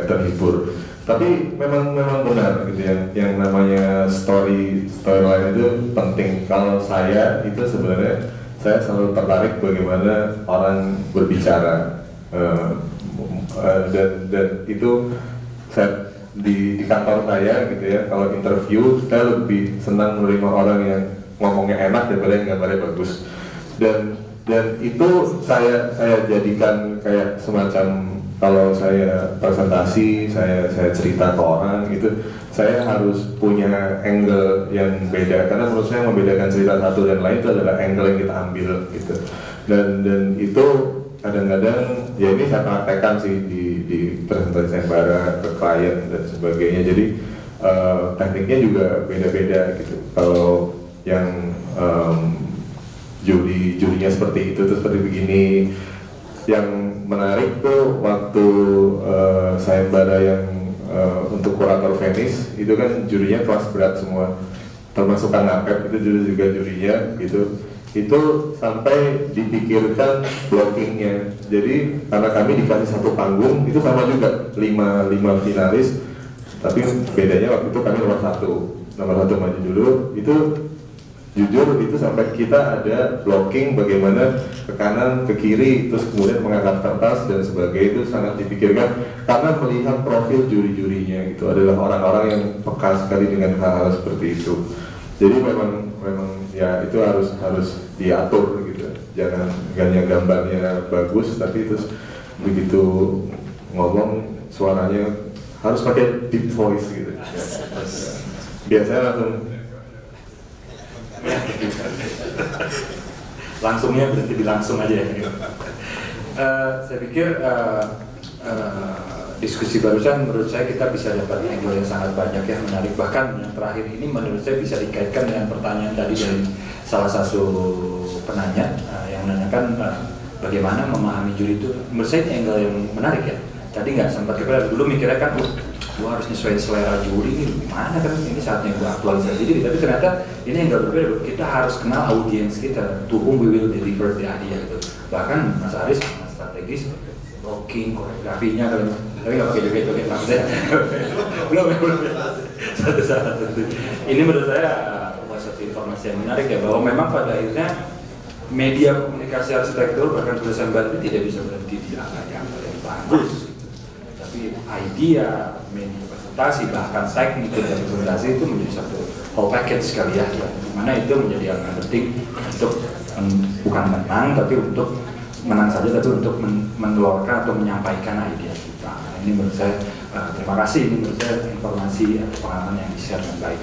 terhibur. Tapi memang benar gitu yang namanya storyline itu penting. Kalau saya itu sebenarnya saya selalu tertarik bagaimana orang berbicara dan itu saya di kantor saya gitu ya, kalau interview saya lebih senang menerima orang yang ngomongnya enak daripada yang gambarnya bagus. Dan itu saya jadikan kayak semacam kalau saya presentasi, saya cerita ke orang gitu, saya harus punya angle yang beda, karena menurut saya yang membedakan cerita satu dan lain itu adalah angle yang kita ambil gitu. Dan itu kadang-kadang ya ini saya praktekkan sih di presentasi sayembara ke klien dan sebagainya. Jadi tekniknya juga beda-beda gitu. Kalau yang jurinya seperti itu terus seperti begini. Yang menarik tuh waktu sayembara yang untuk kurator Venice itu kan jurinya kelas berat semua, termasuk Kang Apep itu juga jurinya gitu. Itu sampai dipikirkan blockingnya. Jadi karena kami dikasih satu panggung itu sama juga 5 finalis, tapi bedanya waktu itu kami nomor satu maju dulu. Itu jujur itu sampai kita ada blocking bagaimana ke kanan ke kiri terus kemudian mengangkat kertas dan sebagainya, itu sangat dipikirkan karena melihat profil juri-jurinya itu adalah orang-orang yang peka sekali dengan hal-hal seperti itu. Jadi memang ya itu harus diatur gitu, jangan hanya gambarnya bagus tapi terus begitu ngomong suaranya harus pakai deep voice gitu. Biasanya langsungnya berarti langsung aja ya. Saya pikir diskusi barusan menurut saya kita bisa dapat angle yang sangat banyak yang menarik. Bahkan yang terakhir ini menurut saya bisa dikaitkan dengan pertanyaan tadi dari salah satu penanya yang menanyakan bagaimana memahami juri itu. Menurut saya ini angle yang menarik ya. Tadi nggak sempat kepada dulu mikirnya kan gua harus nyesuaiin selera juri ini gimana kan, ini saatnya gua aktualisasi diri, tapi ternyata ini yang nggak berbeda. Kita harus kenal audiens kita, to whom we will deliver the idea gitu. Bahkan Mas Aris sangat strategis, blocking, koreografinya kalau tapi nggak pakai joget-joget maksudnya belum satu. Ini menurut saya satu informasi yang menarik ya, bahwa memang pada akhirnya media komunikasi arsitektur bahkan tulisan baru tidak bisa berhenti di angka yang paling bagus. Idea, media presentasi, bahkan teknik dan presentasi itu menjadi satu whole package sekali ya, dimana itu menjadi yang penting untuk bukan menang, tapi untuk menang saja, tapi untuk mengeluarkan atau menyampaikan ide kita. Ini menurut saya, terima kasih, ini menurut saya informasi atau pengalaman yang di-share dengan baik.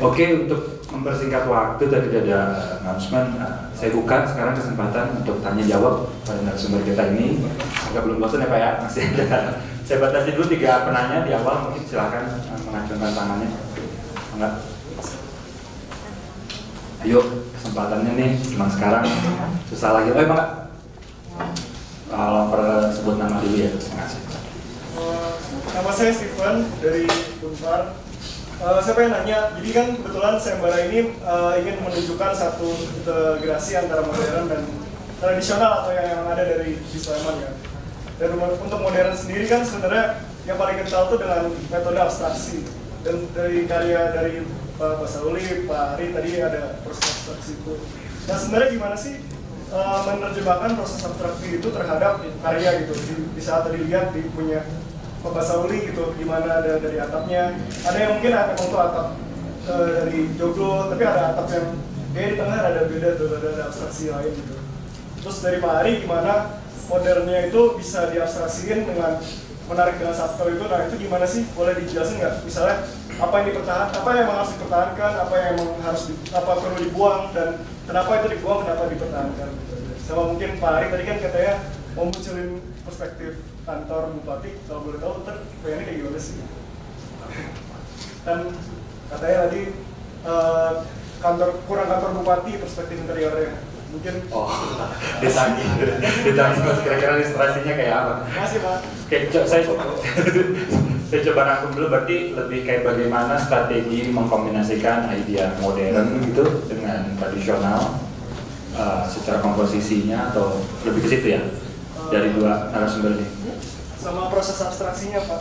Oke, untuk mempersingkat waktu, tadi ada announcement, saya buka sekarang kesempatan untuk tanya jawab pada narasumber kita ini. Agak belum bosan ya Pak ya, masih ada. Saya batasi dulu 3 penanya di awal, mungkin silakan mengacungkan tangannya. Enggak? Ayo, kesempatannya nih, cuma sekarang susah lagi. Oh Pak, kalau sebut nama dulu ya, terima kasih. Nama saya Steven dari Unpar. Saya pengen nanya, jadi kan kebetulan sayembara ini ingin menunjukkan satu integrasi antara modern dan tradisional atau yang ada dari di Sleman ya. Dan untuk modern sendiri kan sebenarnya yang paling kental tuh dengan metode abstraksi. Dan dari karya dari Pak Sauli, Pak Ari tadi ada proses abstraksi itu. Nah sebenarnya gimana sih menerjemahkan proses abstraksi itu terhadap karya gitu? Di saat tadi lihat di punya Pak Sauli gitu, gimana ada dari atapnya. Ada yang mungkin memang tuh atap dari joglo, tapi ada atap yang kayak di tengah ada beda tuh, ada abstraksi lain gitu. Terus dari Pak Ari gimana modernnya itu bisa diabstraksiin dengan menarik dengan subtle itu, nah itu gimana sih? Boleh dijelasin nggak? Misalnya apa yang dipertahankan, apa yang harus dipertahankan, apa yang harus apa perlu dibuang, dan kenapa itu dibuang, kenapa dipertahankan? Sama mungkin Pak Ari tadi kan katanya mau munculin perspektif kantor bupati, kalau boleh tahu ntar pengennya kayak gimana sih? Dan katanya tadi kurang kantor bupati perspektif interiornya. Mungkin ditanya kira-kira ilustrasinya kayak apa? Masih Pak. Oke, saya coba rangkum dulu, berarti lebih kayak bagaimana strategi mengkombinasikan idea modern gitu dengan tradisional secara komposisinya, atau lebih ke situ ya dari dua narasumber ini. Sama proses abstraksinya Pak.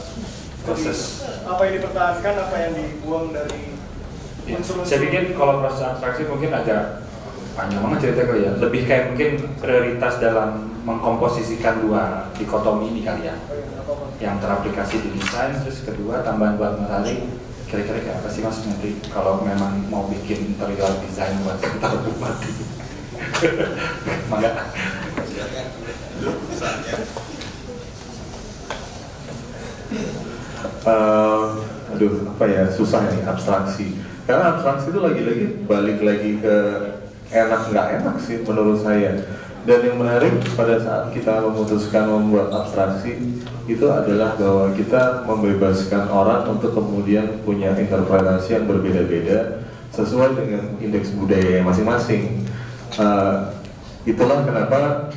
Proses apa yang dipertahankan, apa yang dibuang dari unsur-unsur. Saya pikir kalau proses abstraksi mungkin agak panjang banget cerita kali ya, lebih kayak mungkin prioritas dalam mengkomposisikan dua dikotomi ini kali ya, yang teraplikasi di desain. Terus kedua, tambahan buat Mas Ali, kira-kira kayak apa sih Mas nanti kalau memang mau bikin interior desain buat kantor bupati? Mangga. Apa ya, susah nih abstraksi. Karena abstraksi itu lagi-lagi balik lagi ke enak nggak enak sih menurut saya. Dan yang menarik pada saat kita memutuskan membuat abstraksi itu adalah bahwa kita membebaskan orang untuk kemudian punya interpretasi yang berbeda-beda sesuai dengan indeks budaya masing-masing. Itulah kenapa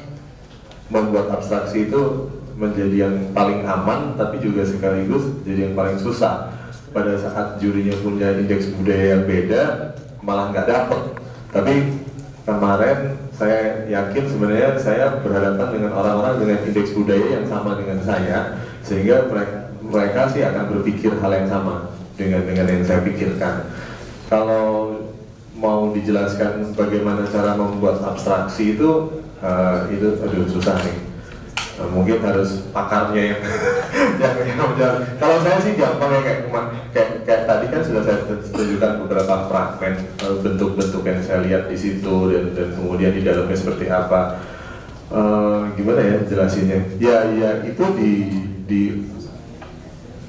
membuat abstraksi itu menjadi yang paling aman, tapi juga sekaligus jadi yang paling susah. Pada saat jurinya punya indeks budaya yang beda, malah nggak dapet. Tapi kemarin saya yakin sebenarnya saya berhadapan dengan orang-orang dengan indeks budaya yang sama dengan saya, sehingga mereka sih akan berpikir hal yang sama dengan yang saya pikirkan. Kalau mau dijelaskan bagaimana cara membuat abstraksi itu susah nih. Mungkin harus pakarnya yang kalau saya sih gampang ya, kayak tadi kan sudah saya tunjukkan beberapa fragmen bentuk-bentuk yang saya lihat di situ dan kemudian di dalamnya seperti apa. Gimana ya jelasinnya? Ya itu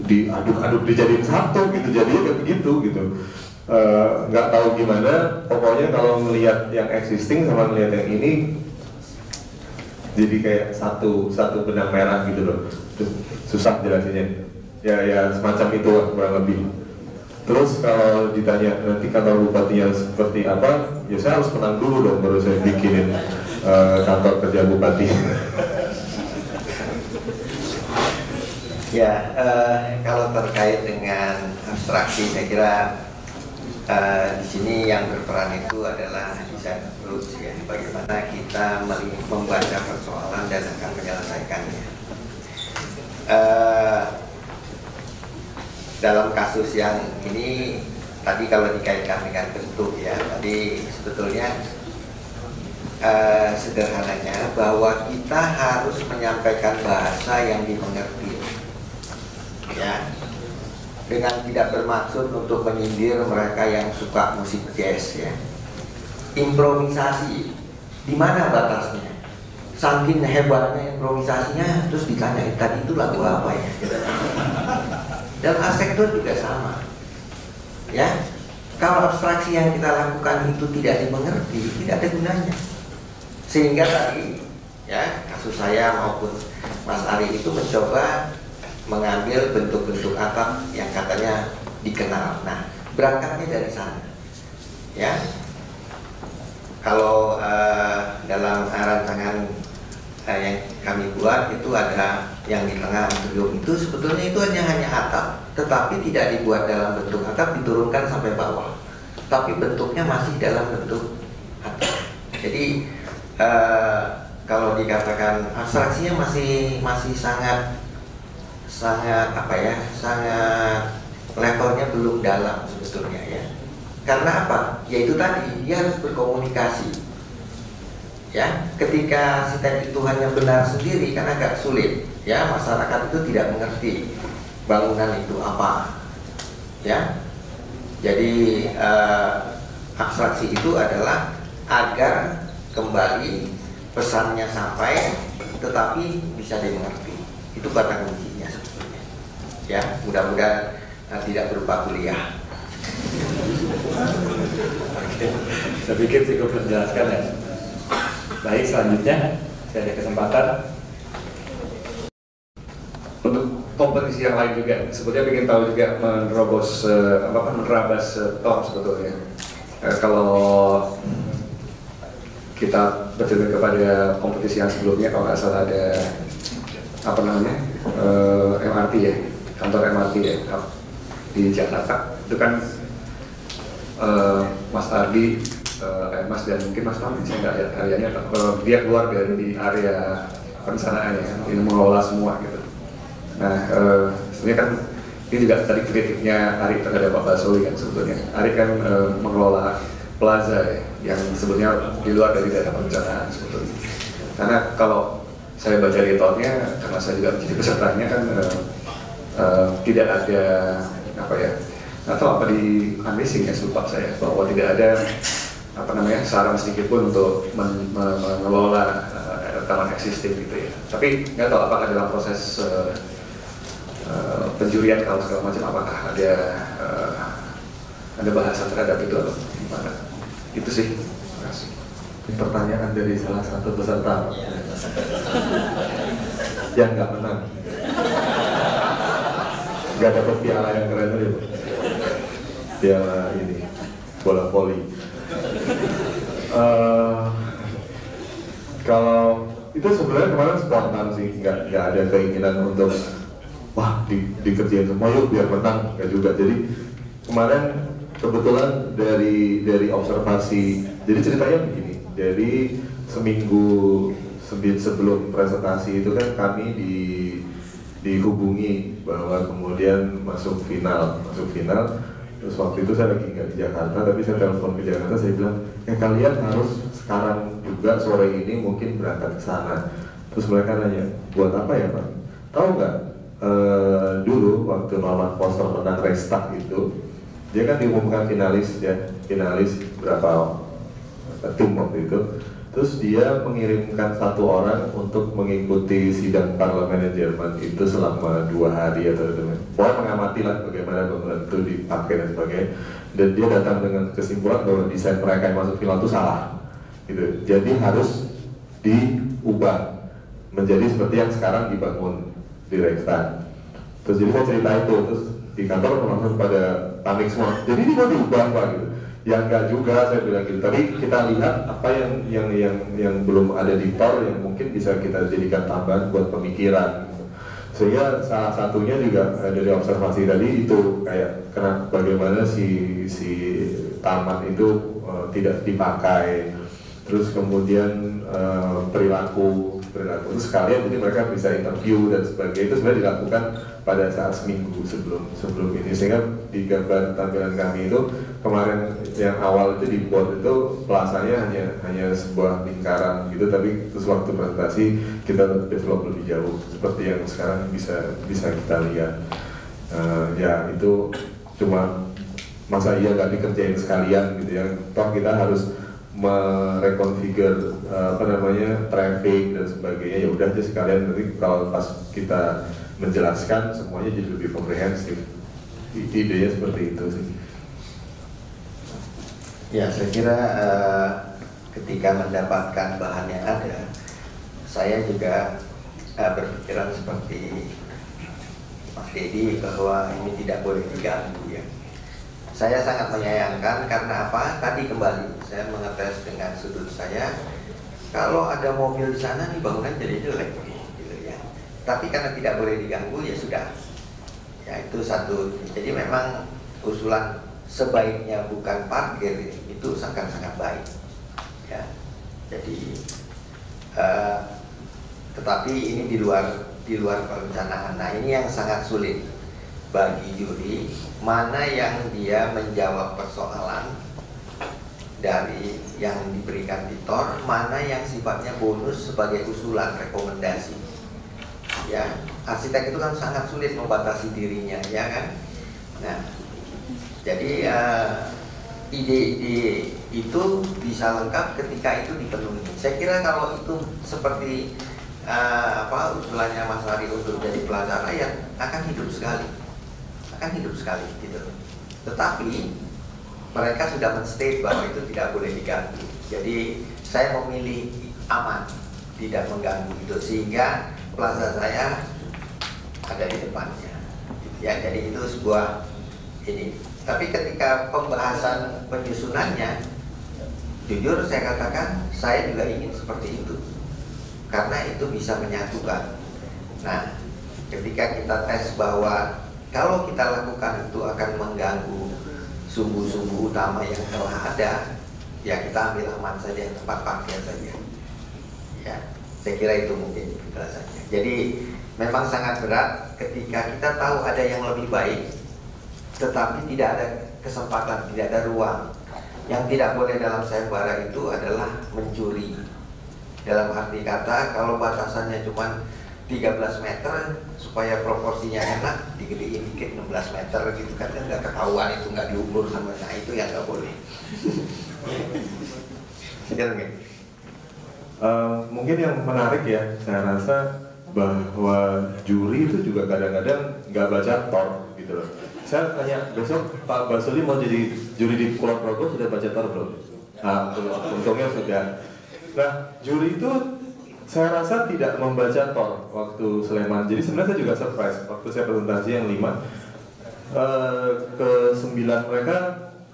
diaduk-aduk dijadiin satu gitu, jadinya kayak begitu gitu. Nggak tahu gimana, pokoknya kalau melihat yang existing sama melihat yang ini jadi kayak satu benang merah gitu loh. Susah jelasinnya. Ya semacam itu kurang lebih. Terus kalau ditanya nanti kantor bupatinya seperti apa, ya saya harus menang dulu dong baru saya bikinin kantor kerja bupati. Ya, kalau terkait dengan abstraksi, saya kira di sini yang berperan itu adalah desain approach ya, bagaimana kita membaca persoalan dan akan menyelesaikannya. Dalam kasus yang ini tadi kalau dikaitkan dengan bentuk ya, tadi sebetulnya sederhananya bahwa kita harus menyampaikan bahasa yang dimengerti ya, dengan tidak bermaksud untuk menyindir mereka yang suka musik jazz ya. Improvisasi, di mana batasnya? Saking hebatnya improvisasinya, terus ditanya tadi itu lagu apa ya? Dan arsitektur juga sama ya. Kalau abstraksi yang kita lakukan itu tidak dimengerti, tidak ada gunanya. Sehingga tadi ya, kasus saya maupun Mas Ari itu mencoba mengambil bentuk-bentuk atap yang katanya dikenal. Nah, berangkatnya dari sana ya. Kalau dalam rancangan yang kami buat itu ada yang di tengah gedung itu sebetulnya itu hanya atap, tetapi tidak dibuat dalam bentuk atap, diturunkan sampai bawah, tapi bentuknya masih dalam bentuk atap. Jadi kalau dikatakan abstraksinya masih sangat apa ya, sangat levelnya belum dalam sebetulnya ya. Karena apa? Yaitu tadi dia harus berkomunikasi ya. Ketika si teks itu hanya benar sendiri kan agak sulit ya, masyarakat itu tidak mengerti bangunan itu apa ya. Jadi abstraksi itu adalah agar kembali pesannya sampai tetapi bisa dimengerti. Itu kata kuncinya sebetulnya ya. Mudah-mudahan tidak berupa kuliah. Oke, saya pikir cukup menjelaskan ya. Baik, selanjutnya saya ada kesempatan untuk kompetisi yang lain juga. Sebetulnya ingin tahu juga menerabas Tom sebetulnya. Kalau kita bercerita kepada kompetisi yang sebelumnya, kalau nggak salah ada apa namanya MRT ya, kantor MRT ya di Jakarta. Itu kan Mas Ardi, Mas dan mungkin Mas Tom, saya nggak lihat areanya, dia keluar dari area perencanaannya, ini mengelola semua gitu. Nah, sebenarnya kan ini juga tadi kritiknya Ari terhadap Pak Basoli kan sebetulnya. Ari kan mengelola plaza ya, yang sebetulnya di luar dari daerah perencanaan sebetulnya. Karena kalau saya baca retortnya, karena saya juga menjadi pesertanya kan tidak ada apa ya, atau apa di amazing ya, lupa saya bahwa tidak ada apa namanya saran sedikit pun untuk mengelola taman existing gitu ya. Tapi nggak tahu apakah dalam proses penjurian kalau segala macam, apakah ada bahasan terhadap itu atau gimana? Itu sih. Terima kasih. Pertanyaan dari salah satu peserta yang nggak menang, nggak dapat piala yang keren itu, piala ini bola voli. Kalau itu sebenarnya kemarin spontan sih, nggak ada keinginan untuk wah dikerjain semua yuk biar menang, nggak juga. Jadi kemarin kebetulan dari observasi, jadi ceritanya begini. Jadi seminggu sebelum presentasi itu kan kami dihubungi bahwa kemudian masuk final. Terus waktu itu saya lagi nggak di Jakarta, tapi saya telepon ke Jakarta, saya bilang, kalian harus sekarang juga sore ini mungkin berangkat ke sana. Terus mereka nanya, buat apa ya Pak? Tahu nggak? Dulu waktu Norman Foster menang Restart itu, dia kan diumumkan finalis berapa tim waktu itu. Terus dia mengirimkan 1 orang untuk mengikuti sidang parlemen Jerman itu selama 2 hari atau pokoknya mengamati lah bagaimana bangunan itu dipakai dan sebagainya. Dan dia datang dengan kesimpulan bahwa desain mereka yang masuk final itu salah gitu. Jadi harus diubah menjadi seperti yang sekarang dibangun di Reichstag. Terus jadi saya cerita itu, terus di kantor langsung pada panik semua. Jadi ini mau diubah Pak gitu. Ya enggak juga, saya bilang gitu. Tapi kita lihat apa yang belum ada di TOR yang mungkin bisa kita jadikan tambahan buat pemikiran. Sehingga salah satunya juga dari observasi tadi itu kayak bagaimana si taman itu tidak dipakai. Terus kemudian perilaku terus sekalian, jadi mereka bisa interview dan sebagainya. Itu sebenarnya dilakukan pada saat seminggu sebelum ini, sehingga di gambar tampilan kami itu kemarin yang awal itu dibuat itu plasanya hanya sebuah lingkaran gitu, tapi terus waktu presentasi kita develop lebih jauh seperti yang sekarang bisa kita lihat. Ya itu cuma masa iya nggak dikerjain sekalian gitu ya, toh kita harus merekonfigure traffic dan sebagainya. Ya udah aja sekalian, nanti kalau pas kita menjelaskan semuanya jadi lebih komprehensif. Idenya seperti itu sih. Ya, saya kira ketika mendapatkan bahan yang ada, saya juga berpikiran seperti Mas Dedi bahwa ini tidak boleh diganggu ya. Saya sangat menyayangkan karena apa? Tadi kembali saya mengetes dengan sudut saya. Kalau ada mobil di sana nih bangunan jadi jelek gitu ya. Tapi karena tidak boleh diganggu ya sudah. Ya itu satu. Jadi memang usulan sebaiknya bukan parkir itu sangat-sangat baik. Ya. Jadi tetapi ini di luar perencanaan. Nah, ini yang sangat sulit bagi juri, mana yang dia menjawab persoalan dari yang diberikan di TOR, mana yang sifatnya bonus sebagai usulan rekomendasi. Ya, arsitek itu kan sangat sulit membatasi dirinya, ya kan? Nah, jadi ide-ide itu bisa lengkap ketika itu dipenuhi. Saya kira kalau itu seperti usulannya Mas Ari untuk jadi pelajar rakyat akan hidup sekali gitu. Tetapi mereka sudah men-state bahwa itu tidak boleh diganggu. Jadi saya memilih aman, tidak mengganggu itu, sehingga plaza saya ada di depannya. Ya, jadi itu sebuah ini. Tapi ketika pembahasan penyusunannya, jujur saya katakan saya juga ingin seperti itu, karena itu bisa menyatukan. Nah, ketika kita tes bahwa kalau kita lakukan itu akan mengganggu sumbu-sumbu utama yang telah ada, ya kita ambil aman saja, tempat parkir saja. Ya, saya kira itu mungkin penjelasannya. Jadi memang sangat berat ketika kita tahu ada yang lebih baik, tetapi tidak ada kesempatan, tidak ada ruang. Yang tidak boleh dalam sayembara itu adalah mencuri. Dalam arti kata, kalau batasannya cuma 13 meter, supaya proporsinya enak, digedein dikit 16 meter gitu kan, nggak ketahuan, itu nggak diukur sama, nah itu yang nggak boleh. Mungkin yang menarik ya, saya rasa bahwa juri itu juga kadang-kadang nggak baca Tor gitu loh. Saya tanya besok Pak Basuli mau jadi juri di Kulon Progo sudah baca Tor belum? Nah, untungnya sudah. Nah, juri itu saya rasa tidak membaca Tor waktu Sleman. Jadi sebenarnya saya juga surprise waktu saya presentasi yang 5 ke 9 mereka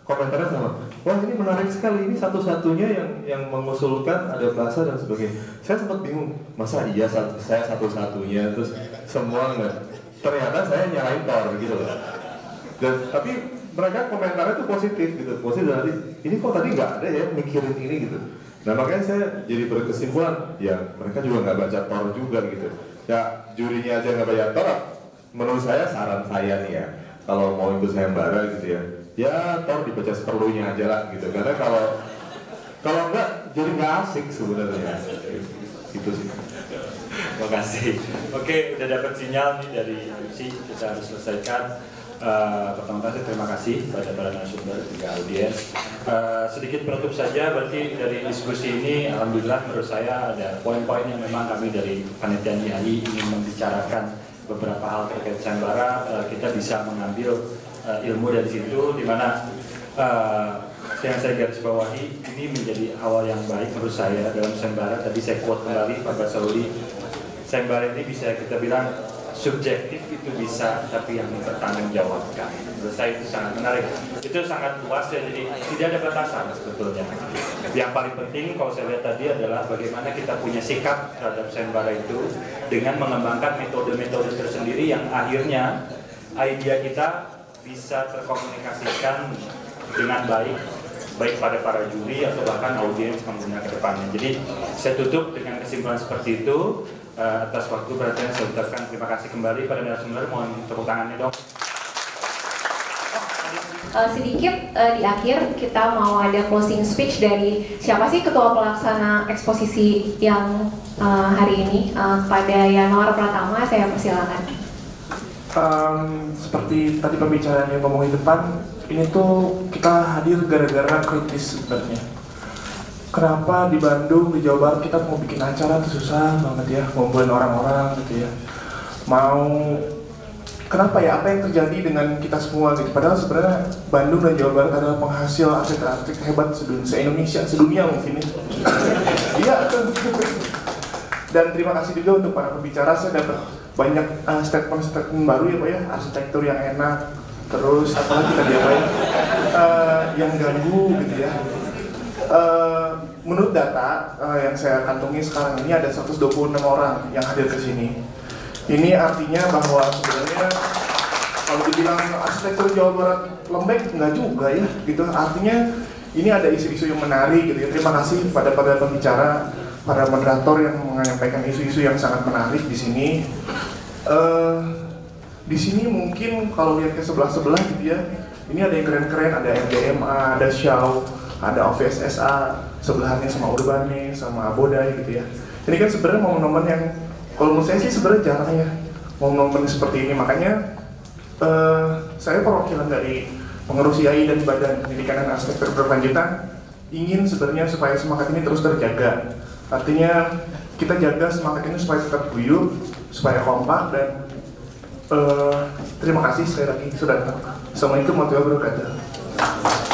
komentarnya sama, wah ini menarik sekali, ini satu-satunya yang mengusulkan ada bahasa dan sebagainya. Saya sempat bingung, masa iya saya satu-satunya, terus semua enggak. Ternyata saya nyalain Tor gitu loh. Dan tapi mereka komentarnya tuh positif gitu, positif dari ini kok tadi nggak ada ya mikirin ini gitu. Nah makanya saya jadi berkesimpulan, ya mereka juga nggak baca Tor juga gitu. Ya jurinya aja nggak baca Tor, menurut saya saran saya nih ya, kalau mau ikut sayembara gitu ya Tor dibaca seperlunya aja lah gitu. Karena kalau enggak jadi nggak asik sebenarnya. Gitu sih. Terima kasih. Oke, udah dapat sinyal nih dari MC, kita harus selesaikan. Pertama-tama terima kasih pada para narasumber juga audiens. Sedikit penutup saja, berarti dari diskusi ini alhamdulillah menurut saya ada poin-poin yang memang kami dari panitia IAI ingin membicarakan beberapa hal terkait sayembara. Kita bisa mengambil ilmu dari situ, di mana yang saya garis bawahi ini menjadi awal yang baik menurut saya dalam sayembara. Tadi saya quote kembali Pak Basuli, sayembara ini bisa kita bilang subjektif itu bisa, tapi yang dipertanggungjawabkan. Menurut saya itu sangat menarik. Itu sangat luas ya, jadi tidak ada batasan sebetulnya. Yang paling penting kalau saya lihat tadi adalah bagaimana kita punya sikap terhadap sayembara itu dengan mengembangkan metode-metode tersendiri yang akhirnya ide kita bisa terkomunikasikan dengan baik pada para juri atau bahkan audiens pengguna ke depannya. Jadi saya tutup dengan kesimpulan seperti itu. Atas waktu perhatian saya ucapkan terima kasih kembali pada narasumber. Mohon tepuk tangannya dong. Sedikit di akhir kita mau ada closing speech dari siapa sih ketua pelaksana eksposisi yang hari ini, pada Yanuar Pratama, saya persilakan. Seperti tadi pembicaraan yang ngomong di depan, ini tuh kita hadir gara-gara kritis sebenarnya. Kenapa di Bandung, di Jawa Barat kita mau bikin acara tuh susah banget ya, ngumpulin orang-orang gitu ya. Kenapa ya, apa yang terjadi dengan kita semua gitu. Padahal sebenarnya Bandung dan Jawa Barat adalah penghasil arsitek-arsitek hebat se-Indonesia, sedunia mungkin ya. Iya kan. Dan terima kasih juga untuk para pembicara, saya dapat banyak statement-statement baru ya Pak ya, arsitektur yang enak, terus apalagi tadi apa ya, yang ganggu gitu ya. Menurut data yang saya kantongi sekarang ini ada 126 orang yang hadir ke sini. Ini artinya bahwa sebenarnya kalau dibilang arsitektur Jawa Barat lembek, enggak juga ya gitu. Artinya ini ada isu-isu yang menarik gitu ya. Terima kasih pada pembicara, para moderator yang menyampaikan isu-isu yang sangat menarik di sini. Di sini mungkin kalau lihat ke sebelah-sebelah gitu ya, ini ada yang keren-keren, ada MDMA, ada Xiao, ada OVSSA, sebelahannya sama Urbane, sama Abodai gitu ya. Ini kan sebenarnya momen-momen yang kalau menurut saya sih sebenarnya jarang ya momen-momen seperti ini. Makanya saya perwakilan dari pengurus IAI dan Badan Pendidikan dan Arsitektur Berkelanjutan ingin sebenarnya supaya semangat ini terus terjaga. Artinya kita jaga semangat ini supaya tetap guyup, supaya kompak, dan terima kasih sekali lagi sudah datang. Assalamualaikum warahmatullahi wabarakatuh.